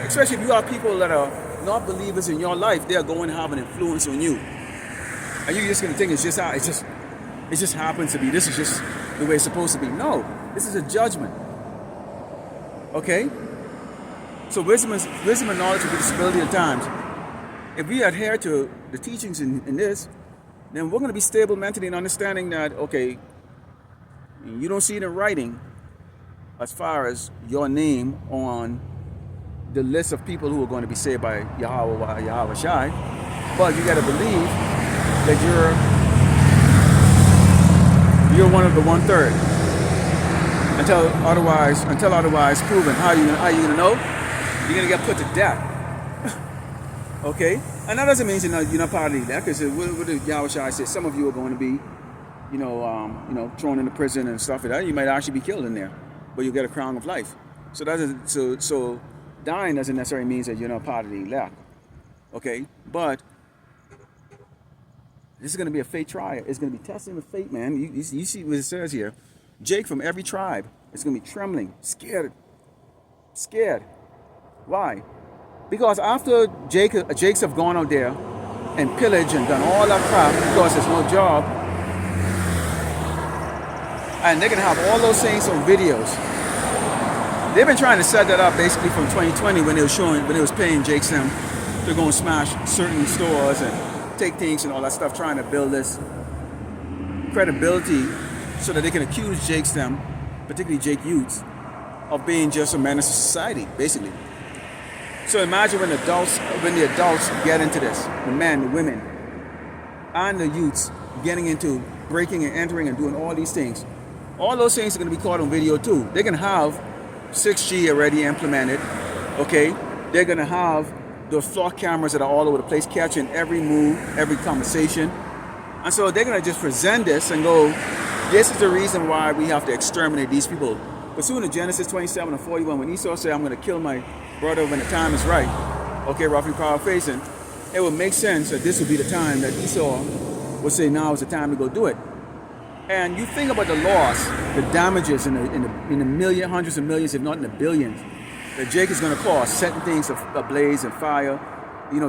especially if you have people that are not believers in your life, they are going to have an influence on you, and you're just going to think it just happens to be. This is just the way it's supposed to be. No, this is a judgment. Okay. So wisdom and knowledge will be the stability of times. If we adhere to the teachings in this, then we're going to be stable mentally and understanding that, okay, you don't see it in writing as far as your name on the list of people who are going to be saved by Yahweh Shai, but you got to believe that you're one of the 1/3 until otherwise proven. How are you going to know? You're going to get put to death. Okay? And that doesn't mean you're not part of the elect, because what did Yahweh Shai say? Some of you are going to be, thrown into prison and stuff like that. You might actually be killed in there, but you get a crown of life. So dying doesn't necessarily mean that you're not part of the elect. Okay? But this is going to be a faith trial. It's going to be testing the faith, man. You see what it says here. Jake from every tribe is going to be trembling, scared. Why? Because after Jakes have gone out there and pillaged and done all that crap because there's no job, and they're going to have all those things on videos. They've been trying to set that up basically from 2020 when they was paying Jakes them to go and smash certain stores and take things and all that stuff, trying to build this credibility so that they can accuse Jakes them, particularly Jake youths, of being just a menace to society, basically. So imagine when the adults get into this, the men, the women, and the youths getting into breaking and entering and doing all these things. All those things are going to be caught on video too. They're going to have 6G already implemented, okay? They're going to have those flock cameras that are all over the place, catching every move, every conversation. And so they're going to just present this and go, this is the reason why we have to exterminate these people. But soon in Genesis 27 and 41, when Esau said, I'm going to kill my brother when the time is right, okay, roughly paraphrasing, it would make sense that this would be the time that Esau would say, now is the time to go do it. And you think about the loss, the damages in the hundreds of millions, if not in the billions, that Jake is going to cause, setting things ablaze and fire,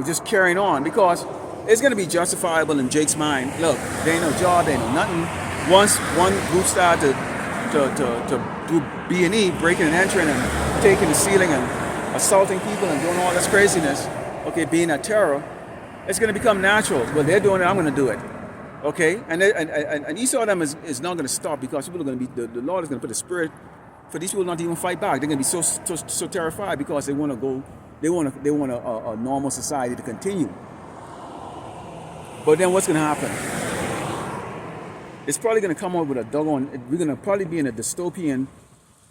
just carrying on, because it's going to be justifiable in Jake's mind. Look, there ain't no job, there ain't no nothing. Once one group started to do B&E, breaking and entering and taking the ceiling and assaulting people and doing all this craziness, okay, being a terror, it's going to become natural. Well, they're doing it, I'm going to do it. Okay, and Esau them is not going to stop, because people are going to be, the Lord is going to put a spirit for these people not to even fight back. They're going to be so terrified, because they want to go, they want a normal society to continue. But then what's going to happen? It's probably going to come up with a doggone, we're going to probably be in a dystopian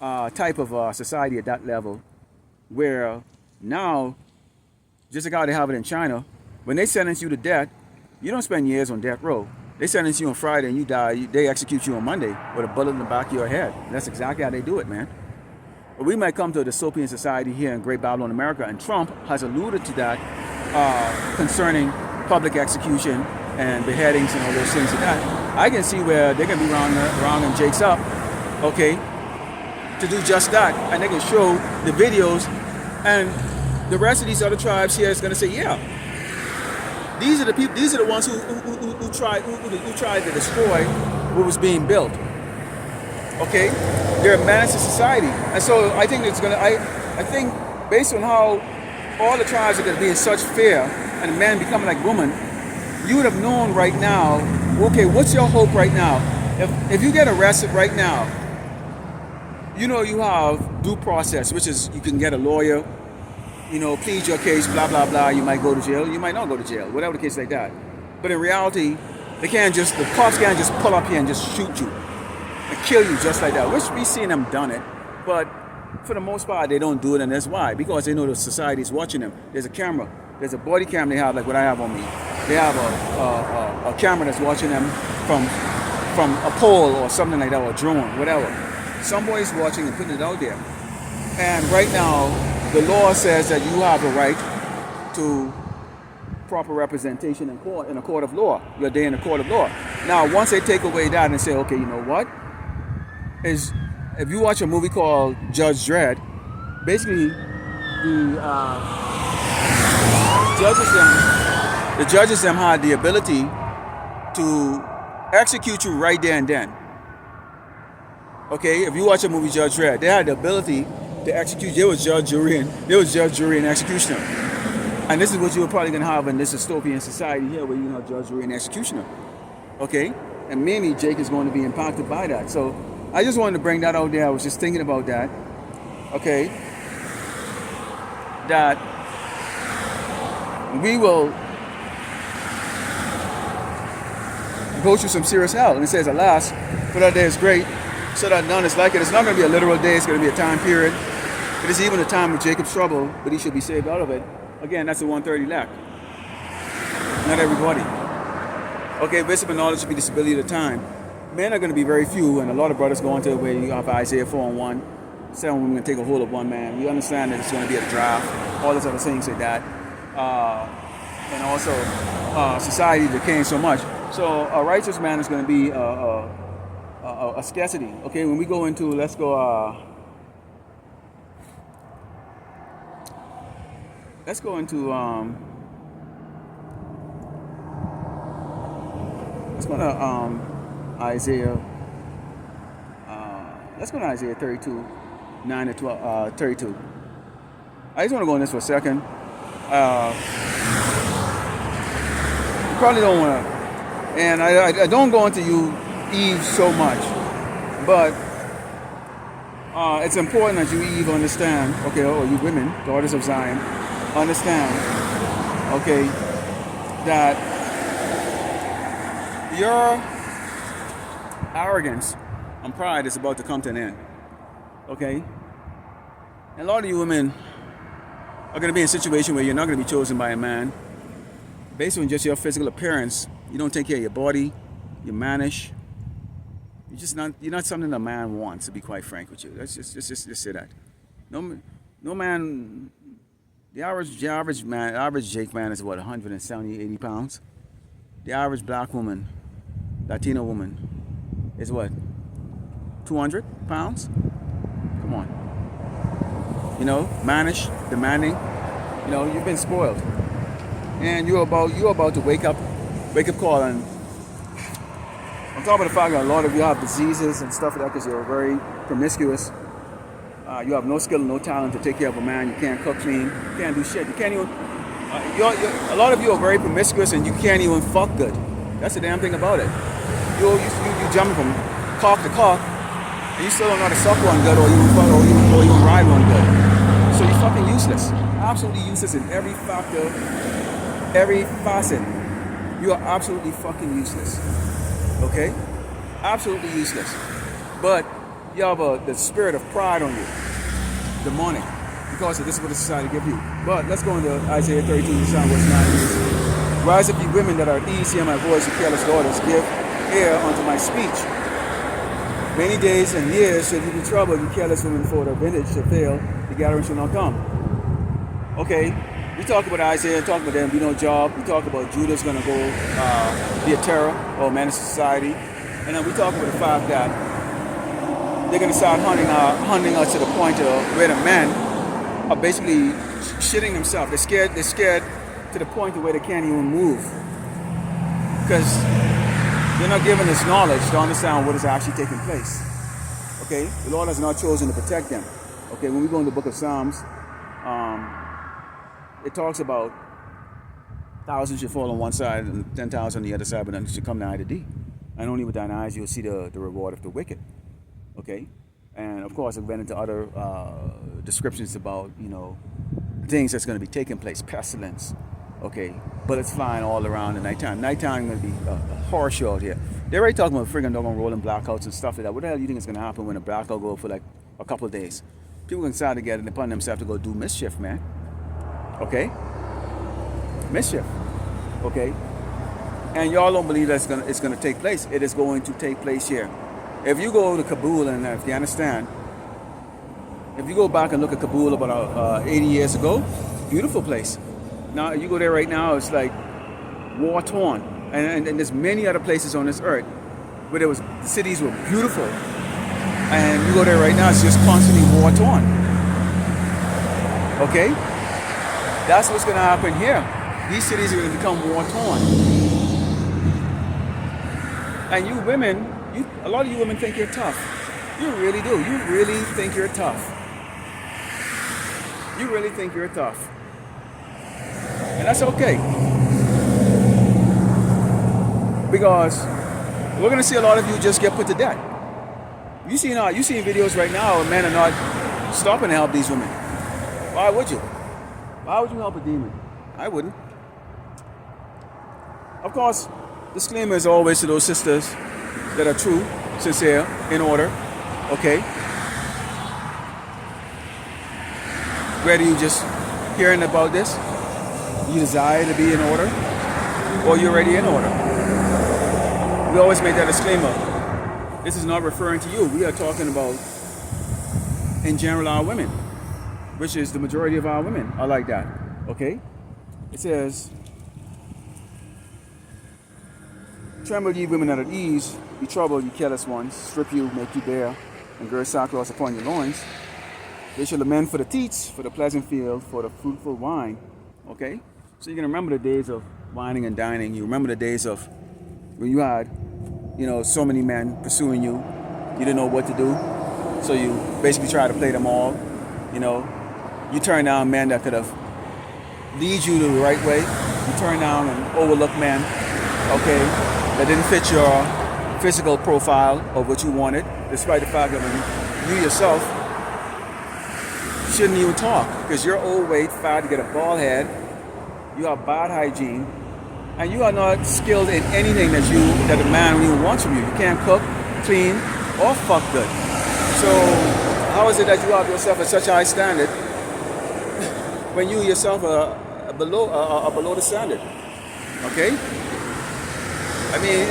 type of society at that level, where now, just like how they have it in China, when they sentence you to death, you don't spend years on death row. They sentence you on Friday and you die, they execute you on Monday with a bullet in the back of your head. That's exactly how they do it, man. But we might come to a dystopian society here in Great Babylon, America, and Trump has alluded to that concerning public execution and beheadings and all those things like that. I can see where they're going to be rounding Jakes up, okay, to do just that. And they can show the videos, and the rest of these other tribes here is going to say, yeah, these are the people. These are the ones who tried to destroy what was being built. Okay, they're a menace to society, and so I think it's gonna. I think based on how all the tribes are going to be in such fear, and men becoming like women, you would have known right now. Okay, what's your hope right now? If you get arrested right now, you have due process, which is you can get a lawyer. Plead your case, blah, blah, blah. You might go to jail. You might not go to jail, whatever the case like that. But in reality, the cops can't just pull up here and just shoot you and kill you just like that. Which we've seen them done it. But for the most part, they don't do it. And that's why. Because they know the society is watching them. There's a camera. There's a body cam they have, like what I have on me. They have a camera that's watching them from a pole or something like that, or a drone, whatever. Some boy's watching and putting it out there. And right now, the law says that you have a right to proper representation in court, in a court of law. Your day in a court of law. Now, once they take away that and say, okay, you know what? If you watch a movie called Judge Dredd, basically the judges them had the ability to execute you right there and then. Okay, if you watch a movie Judge Dredd, they had the ability to execute. There was judge, jury, and executioner. And this is what you're probably gonna have in this dystopian society here, where you have judge, jury, and executioner. Okay, and maybe Jake is going to be impacted by that. So I just wanted to bring that out there. I was just thinking about that. Okay, that we will go through some serious hell. And it says, alas, for that day is great, so that none is like it. It's not going to be a literal day. It's going to be a time period. It is even a time of Jacob's trouble, but he should be saved out of it. Again, that's the 130 elect. Not everybody. Okay, wisdom and knowledge should be the stability of the time. Men are going to be very few, and a lot of brothers go into where you have Isaiah 4:1. 7 women going to take a hold of one man. We understand that it's going to be a draft. All those other things like that. And also, society decaying so much. So a righteous man is going to be a scarcity. Okay, when we go into, let's go into Isaiah. Let's go to Isaiah 32, 9 to 12, 32. I just want to go on this for a second. You probably don't want to, and I don't go into you Eve so much, but it's important that you Eve understand, okay, or you women, daughters of Zion, understand, okay, that your arrogance and pride is about to come to an end, okay? And a lot of you women are going to be in a situation where you're not going to be chosen by a man based on just your physical appearance. You don't take care of your body, you're mannish. You're not something a man wants, to be quite frank with you. Let's just say that. No man, the average Jake man is what, 170, 80 pounds? The average black woman, Latino woman, is what, 200 pounds? Come on. You know, mannish, demanding. You know, you've been spoiled. And you're about to wake up call, and on top of the fact that a lot of you have diseases and stuff like that because you're very promiscuous. You have no skill and no talent to take care of a man. You can't cook clean. You can't do shit. You can't even. A lot of you are very promiscuous and you can't even fuck good. That's the damn thing about it. You jumping from cock to cock, and you still don't know how to suck one good or even ride one good. So you're fucking useless. Absolutely useless in every factor, every facet. You are absolutely fucking useless. Okay? Absolutely useless. But you have the spirit of pride on you. Demonic. Because this is what the society gives you. But let's go into Isaiah 32, verse 9. Rise up, ye women that are at ease, hear my voice, ye careless daughters, give ear unto my speech. Many days and years shall you be troubled, you careless women, for the vintage shall fail, the gathering shall not come. Okay, we talk about Isaiah, talk about them, be no job. We talk about Judah's going to go be a terror or menace to society. And then we talk about the fact that they're going to start hunting us to the point where the men are basically shitting themselves. They're scared to the point where they can't even move. Because they're not given this knowledge to understand what is actually taking place. Okay, the Lord has not chosen to protect them. Okay, when we go in the book of Psalms, it talks about 1,000 should fall on one side and 10,000 on the other side, but none should come nigh to thee. And only with thine eyes you'll see the reward of the wicked. Okay, and of course it went into other descriptions about, you know, things that's going to be taking place, pestilence. Okay, bullets flying all around at nighttime. Nighttime going to be a horror show out here. They're already talking about friggin' doggone rolling blackouts and stuff like that. What the hell do you think is going to happen when a blackout go for like a couple of days? People can decide to get it upon themselves to go do mischief, man. Okay? Mischief. Okay? And y'all don't believe that it's gonna take place. It is going to take place here. If you go to Kabul in Afghanistan, if you go back and look at Kabul about 80 years ago, beautiful place. Now you go there right now, it's like war torn, and there's many other places on this earth where the cities were beautiful, and you go there right now, it's just constantly war torn. Okay, that's what's going to happen here. These cities are going to become war torn, and you women, a lot of you women think you're tough. You really do. You really think you're tough. You really think you're tough. And that's okay. Because we're going to see a lot of you just get put to death. You see videos right now where men are not stopping to help these women. Why would you? Why would you help a demon? I wouldn't. Of course, disclaimer is always to those sisters that are true, sincere, in order. Okay? Whether you just hearing about this, you desire to be in order, or you're already in order. We always make that disclaimer. This is not referring to you. We are talking about, in general, our women, which is the majority of our women are like that. Okay? It says, tremble ye women that are at ease, be troubled ye careless ones, strip you, make you bare, and gird sackcloth upon your loins. They shall lament for the teats, for the pleasant field, for the fruitful wine. Okay? So you can remember the days of wining and dining. You remember the days of when you had, so many men pursuing you. You didn't know what to do. So you basically tried to play them all. You turned down men that could have lead you to the right way. You turned down and overlooked men, okay, that didn't fit your physical profile of what you wanted, despite the fact that when you yourself shouldn't even talk because you're overweight, fat, you get a bald head, you have bad hygiene, and you are not skilled in anything that a man even wants from you. You can't cook, clean, or fuck good. So how is it that you have yourself at such a high standard when you yourself are below the standard? Okay? I mean,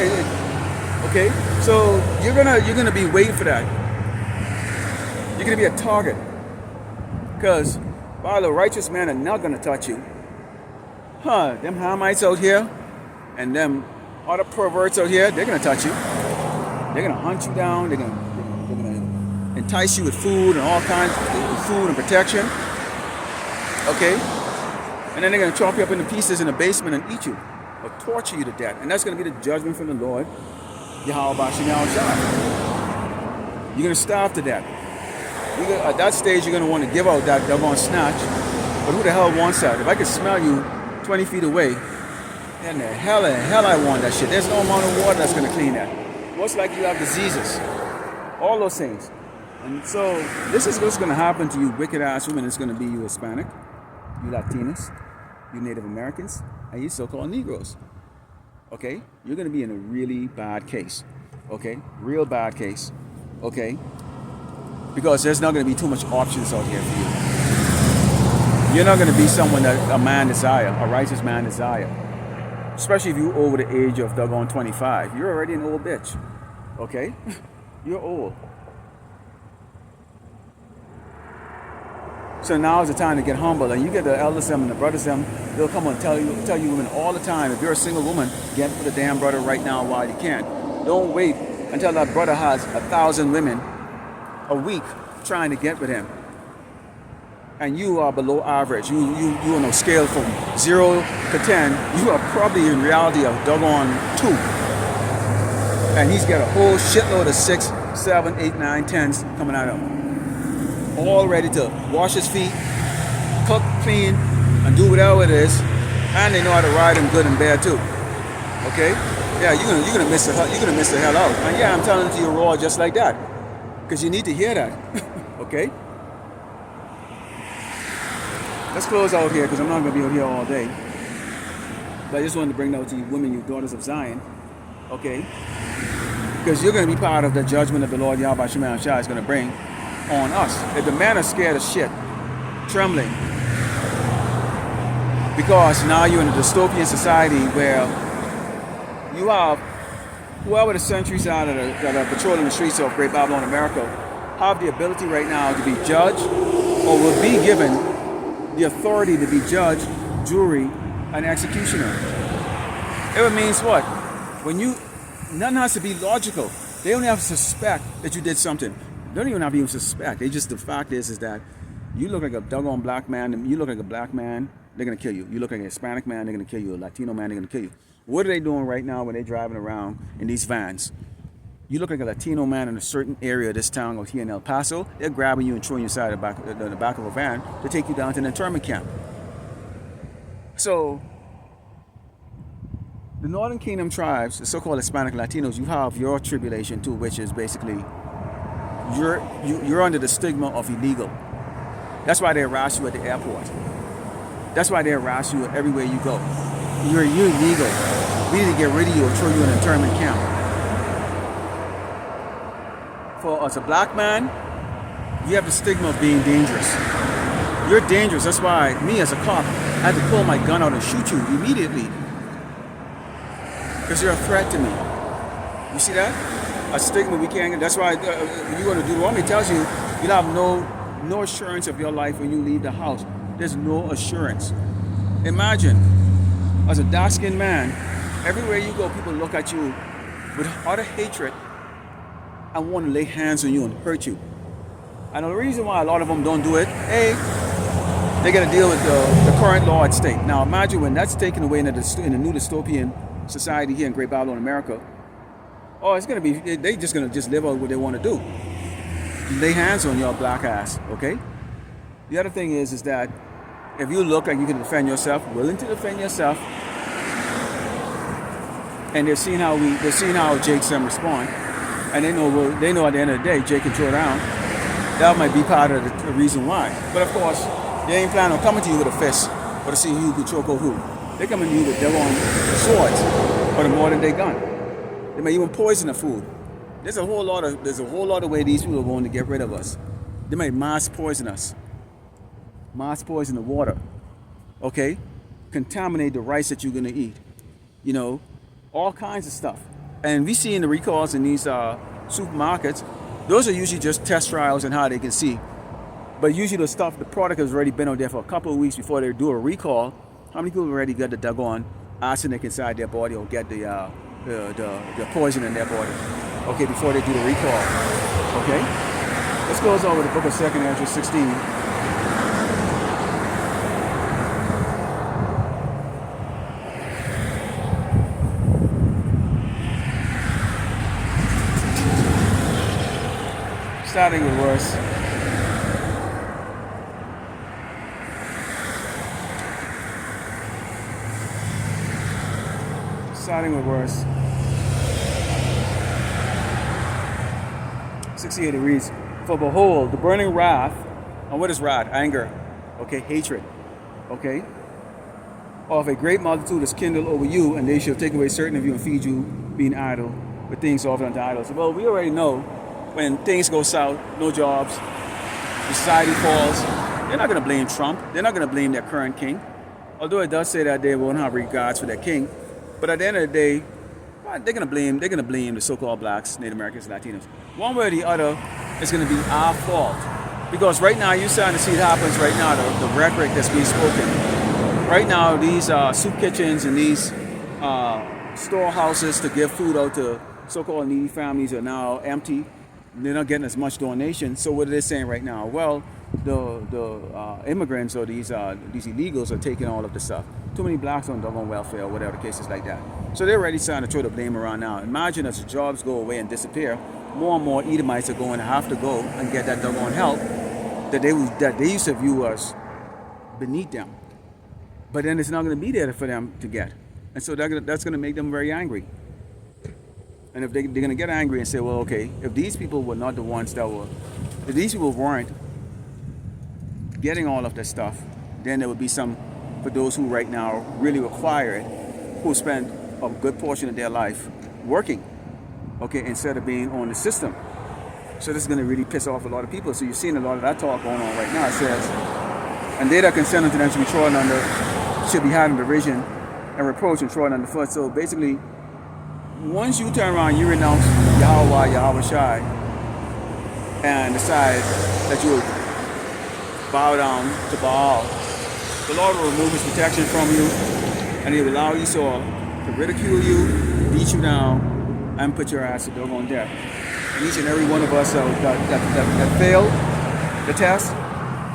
okay. So you're gonna be waiting for that. You're gonna be a target. Because while the righteous men are not going to touch you, them Hamites out here and them other perverts out here, they're going to touch you. They're going to hunt you down. They're going to entice you with food and all kinds of food and protection. Okay? And then they're going to chop you up into pieces in the basement and eat you or torture you to death. And that's going to be the judgment from the Lord, Yahweh Bashem Yahushua. You're going to starve to death. At that stage, you're going to want to give out that doggone snatch. But who the hell wants that? If I could smell you 20 feet away, then the hell I want that shit. There's no amount of water that's going to clean that. Most likely you have diseases. All those things. And so this is what's going to happen to you wicked ass women. It's going to be you Hispanic, you Latinas, you Native Americans, and you so-called Negroes. Okay? You're going to be in a really bad case. Okay? Real bad case. Okay? Because there's not going to be too much options out here for you. You're not going to be someone that a man desire, a righteous man desire. Especially if you're over the age of doggone 25. You're already an old bitch. Okay? You're old. So now is the time to get humble. And you get the elders and the brothers them, they'll come and tell you women all the time, if you're a single woman, get with a damn brother right now while you can. Don't wait until that brother has 1,000 women a week trying to get with him, and you are below average. You on a scale from 0 to 10. You are probably in reality a doggone 2, and he's got a whole shitload of 6, 7, 8, 9, 10s coming at him, all ready to wash his feet, cook, clean, and do whatever it is, and they know how to ride him good and bad too. Okay? Yeah, you're gonna miss the hell out. And yeah, I'm telling it to you raw just like that. Because you need to hear that. Okay? Let's close out here because I'm not going to be out here all day. But I just wanted to bring that to you women, you daughters of Zion. Okay? Because you're going to be part of the judgment of the Lord Yahweh Shema Shah is going to bring on us. If the men are scared of shit, trembling, because now you're in a dystopian society where you have whoever the sentries are that are patrolling the streets of Great Babylon, America, have the ability right now to be judged or will be given the authority to be judged jury, and executioner. It means what? When you, nothing has to be logical. They only have to suspect that you did something. They don't even have to even suspect. They just, the fact is that you look like a doggone black man, and you look like a black man, they're gonna kill you. You look like a Hispanic man, they're gonna kill you. A Latino man, they're gonna kill you. What are they doing right now when they're driving around in these vans? You look like a Latino man in a certain area of this town or here in El Paso, they're grabbing you and throwing you inside the back of a van to take you down to an internment camp. So, the Northern Kingdom tribes, the so-called Hispanic Latinos, you have your tribulation too, which is basically you're under the stigma of illegal. That's why they harass you at the airport. That's why they harass you everywhere you go. You're illegal. We need to get rid of you or throw you in an internment camp. For us, a black man, you have the stigma of being dangerous. You're dangerous. That's why me as a cop, I had to pull my gun out and shoot you immediately. Because you're a threat to me. You see that? A stigma we can't get. That's why you want to do Deuteronomy tells you you'll have no assurance of your life when you leave the house. There's no assurance. Imagine, as a dark-skinned man, everywhere you go, people look at you with utter hatred and want to lay hands on you and hurt you. And the reason why a lot of them don't do it, A, they got to deal with the current law at stake. Now imagine when that's taken away in the new dystopian society here in Great Babylon, America. Oh, it's going to be, they just going to just live out what they want to do. Lay hands on your black ass, okay? The other thing is that if you look like you can defend yourself, willing to defend yourself, and they're seeing how Jake's respond, and they know at the end of the day Jake can throw down. That might be part of the reason why. But of course, they ain't planning on coming to you with a fist or to see who can choke or who. They coming to you with their own swords or the modern day gun. They may even poison the food. There's a whole lot of way these people are going to get rid of us. They might mass poison us. Mass poison the water. Okay? Contaminate the rice that you're gonna eat. You know, all kinds of stuff. And we see in the recalls in these supermarkets, those are usually just test trials and how they can see. But usually the product has already been out there for a couple of weeks before they do a recall. How many people already got the doggone arsenic inside their body or get the poison in their body? Okay, before they do the recall. Okay? Let's go over the book of 2 Ezra 16. Starting with verse 68, it reads, "For behold, the burning wrath," and what is wrath? Anger, okay, hatred, okay, "of a great multitude is kindled over you, and they shall take away certain of you and feed you, being idle, with things offered unto idols." Well, we already know when things go south, no jobs, society falls, they're not going to blame Trump. They're not going to blame their current king. Although it does say that they won't have regards for their king. But at the end of the day, they're going to blame the so-called blacks, Native Americans, Latinos. One way or the other, it's going to be our fault. Because right now, you're starting to see it happens right now, the rhetoric that's being spoken. Right now, these soup kitchens and these storehouses to give food out to so-called needy families are now empty. They're not getting as much donation. So what are they saying right now? Well, the immigrants or these illegals are taking all of the stuff. Too many blacks on doggone welfare or whatever the case is like that. So they're already starting to throw the blame around now. Imagine as the jobs go away and disappear, more and more Edomites are going to have to go and get that doggone help that they used to view as beneath them. But then it's not going to be there for them to get. And so that's going to make them very angry. And if they're going to get angry and say, well, okay, if these people were not the ones if these people weren't getting all of this stuff, then there would be some, for those who right now really require it, who spend a good portion of their life working, okay, instead of being on the system. So this is going to really piss off a lot of people. So you're seeing a lot of that talk going on right now. It says, "And they that consent unto them should be trodden under, should be had in derision and reproach and trodden underfoot." So basically, once you turn around, you renounce Yahweh, Yahweh Shai, and decide that you will bow down to Baal the Lord will remove his protection from you, and he will allow Esau to ridicule you, beat you down, and put your ass to doggone death. And each and every one of us that failed the test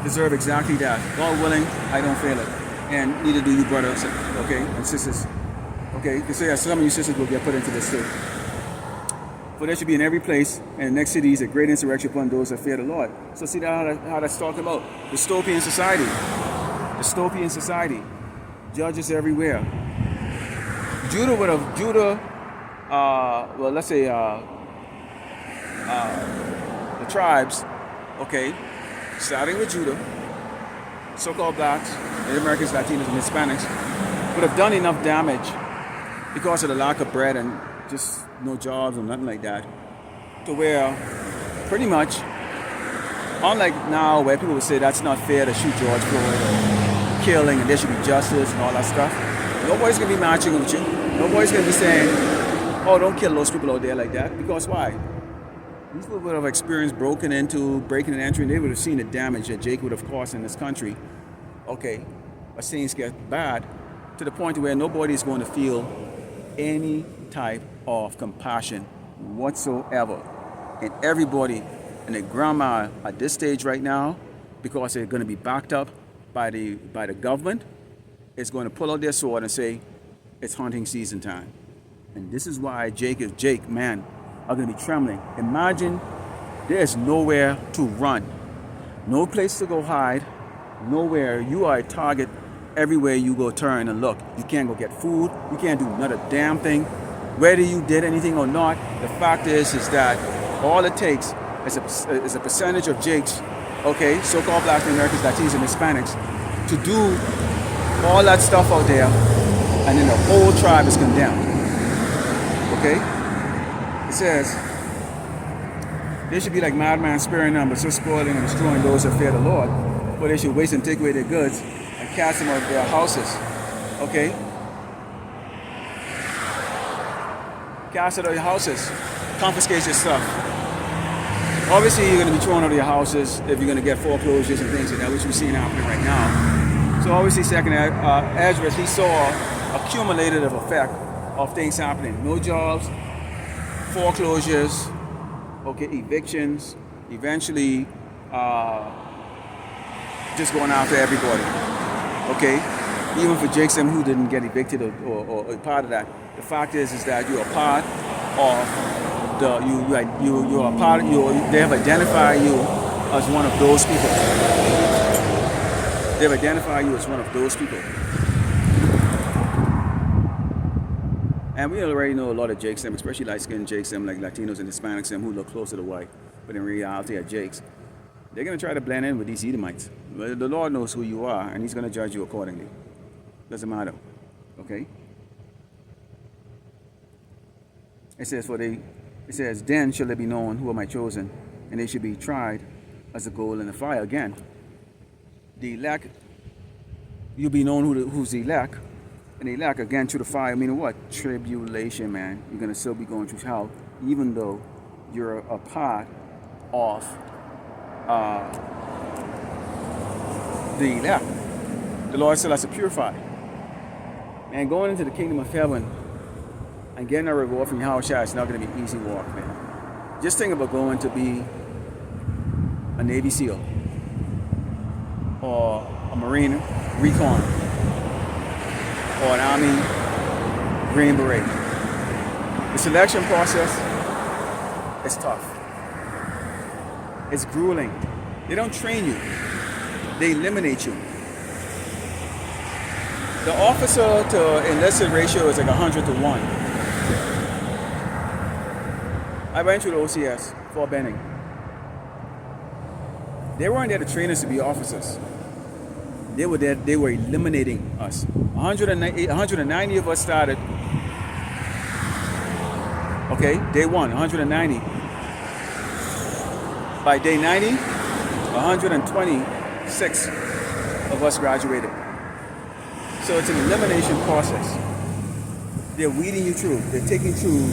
deserve exactly that. God willing, I don't fail it. And neither do you, brothers, okay, and sisters. Okay, because yeah, some of you sisters will get put into this too. For there should be in every place and the next cities a great insurrection upon those that fear the Lord. So see how that's talking about dystopian society. Dystopian society. Judges everywhere. Well, let's say the tribes, okay, starting with Judah, so-called blacks, Native Americans, Latinos, and Hispanics, would have done enough damage because of the lack of bread and just no jobs or nothing like that, to where pretty much, unlike now where people would say that's not fair to shoot George Floyd or killing and there should be justice and all that stuff, nobody's going to be matching with you. Nobody's going to be saying, oh, don't kill those people out there like that. Because why? These people would have experienced breaking and entering. They would have seen the damage that Jake would have caused in this country. Okay, but things get bad to the point where nobody is going to feel any type of compassion whatsoever. And everybody and their grandma at this stage right now, because they're going to be backed up by the government, is going to pull out their sword and say, it's hunting season time. And this is why Jake, man, are going to be trembling. Imagine there's nowhere to run, no place to go hide, nowhere. You are a target everywhere you go turn and look. You can't go get food. You can't do not a damn thing. Whether you did anything or not, the fact is that all it takes is a percentage of Jakes, okay, so-called Black Americans, Latinos, and Hispanics, to do all that stuff out there, and then the whole tribe is condemned. Okay? It says, they should be like madmen sparing none, but so spoiling and destroying those that fear the Lord. For they should waste and take away their goods and cast them out of their houses. Okay? Cast out of your houses. Confiscate your stuff. Obviously, you're going to be thrown out of your houses if you're going to get foreclosures and things like that, which we're seeing happening right now. So obviously, second Ezra, he saw a cumulative effect of things happening. No jobs, foreclosures, okay, evictions, eventually just going after everybody. Okay? Even for Jake Sim, who didn't get evicted or part of that. The fact is that you're a part of you are part of they have identified you as one of those people. They've identified you as one of those people. And we already know a lot of Jakes, especially light-skinned Jakes, like Latinos and Hispanics, who look closer to white, but in reality are Jakes. They're going to try to blend in with these Edomites. But the Lord knows who you are, and He's going to judge you accordingly. Doesn't matter. Okay? It says, then shall it be known who are my chosen, and they should be tried as a gold in the fire. Again, the elect, you'll be known who's the elect. And the elect, again, through the fire, meaning what? Tribulation, man. You're going to still be going through hell, even though you're a part of the elect. The Lord still has to purify. And going into the kingdom of heaven and getting a reward from Yahushua is not going to be an easy walk, man. Just think about going to be a Navy SEAL or a Marine Recon or an Army Green Beret. The selection process is tough. It's grueling. They don't train you. They eliminate you. The officer to enlisted ratio is like 100 to 1. I went through the OCS, Fort Benning. They weren't there to train us to be officers. They were there, they were eliminating us. 190 of us started. Okay, day one, 190. By day 90, 126 of us graduated. So it's an elimination process. They're weeding you through. They're taking you through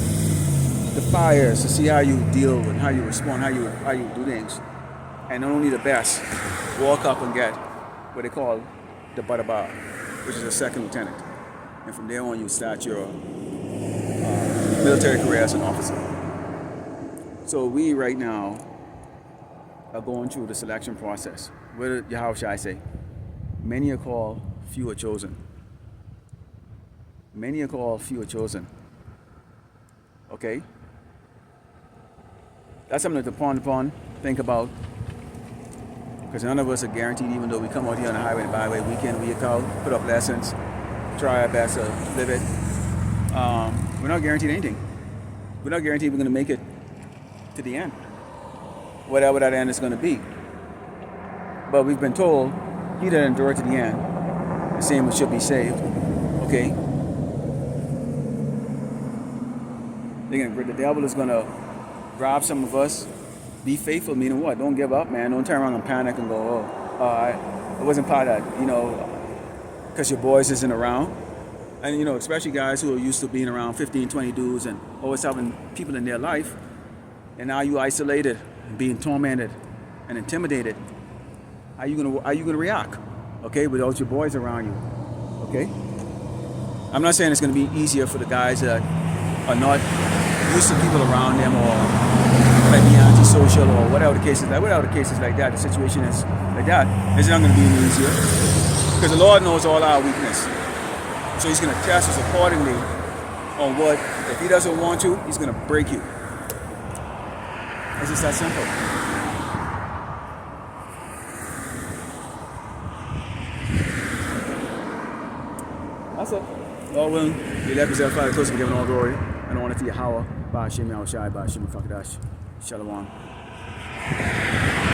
the fires to see how you deal with, how you respond, how you do things. And only the best walk up and get what they call the Butterbar, which is a second lieutenant. And from there on, you start your military career as an officer. So we right now are going through the selection process. How should I say? Many are called, few are chosen. Many are called, few are chosen. Okay? That's something to ponder upon, think about. Because none of us are guaranteed, even though we come out here on the highway and byway week in, week out, put up lessons, try our best to live it. We're not guaranteed anything. We're not guaranteed we're going to make it to the end, whatever that end is going to be. But we've been told, he that endured to the end, the same should be saved. Okay? The devil is going to rob some of us. Be faithful, meaning what? Don't give up, man. Don't turn around and panic and go, I wasn't part of that, because your boys isn't around. And, especially guys who are used to being around 15, 20 dudes and always having people in their life. And now you isolated and being tormented and intimidated. How you gonna react? Okay, without your boys around you. Okay? I'm not saying it's gonna be easier for the guys that are not used to people around them or might be antisocial or whatever the case is like. Whatever the case is like that, the situation is like that, it's not gonna be any easier. Because the Lord knows all our weakness. So he's gonna test us accordingly on what, if he doesn't want to, he's gonna break you. It's just that simple. That's it. Lord willing, you let yourself fly close to giving all glory and honor to Yahweh. Ba'ashem Yahushai, Ba'ashem Fakadash. Shalom.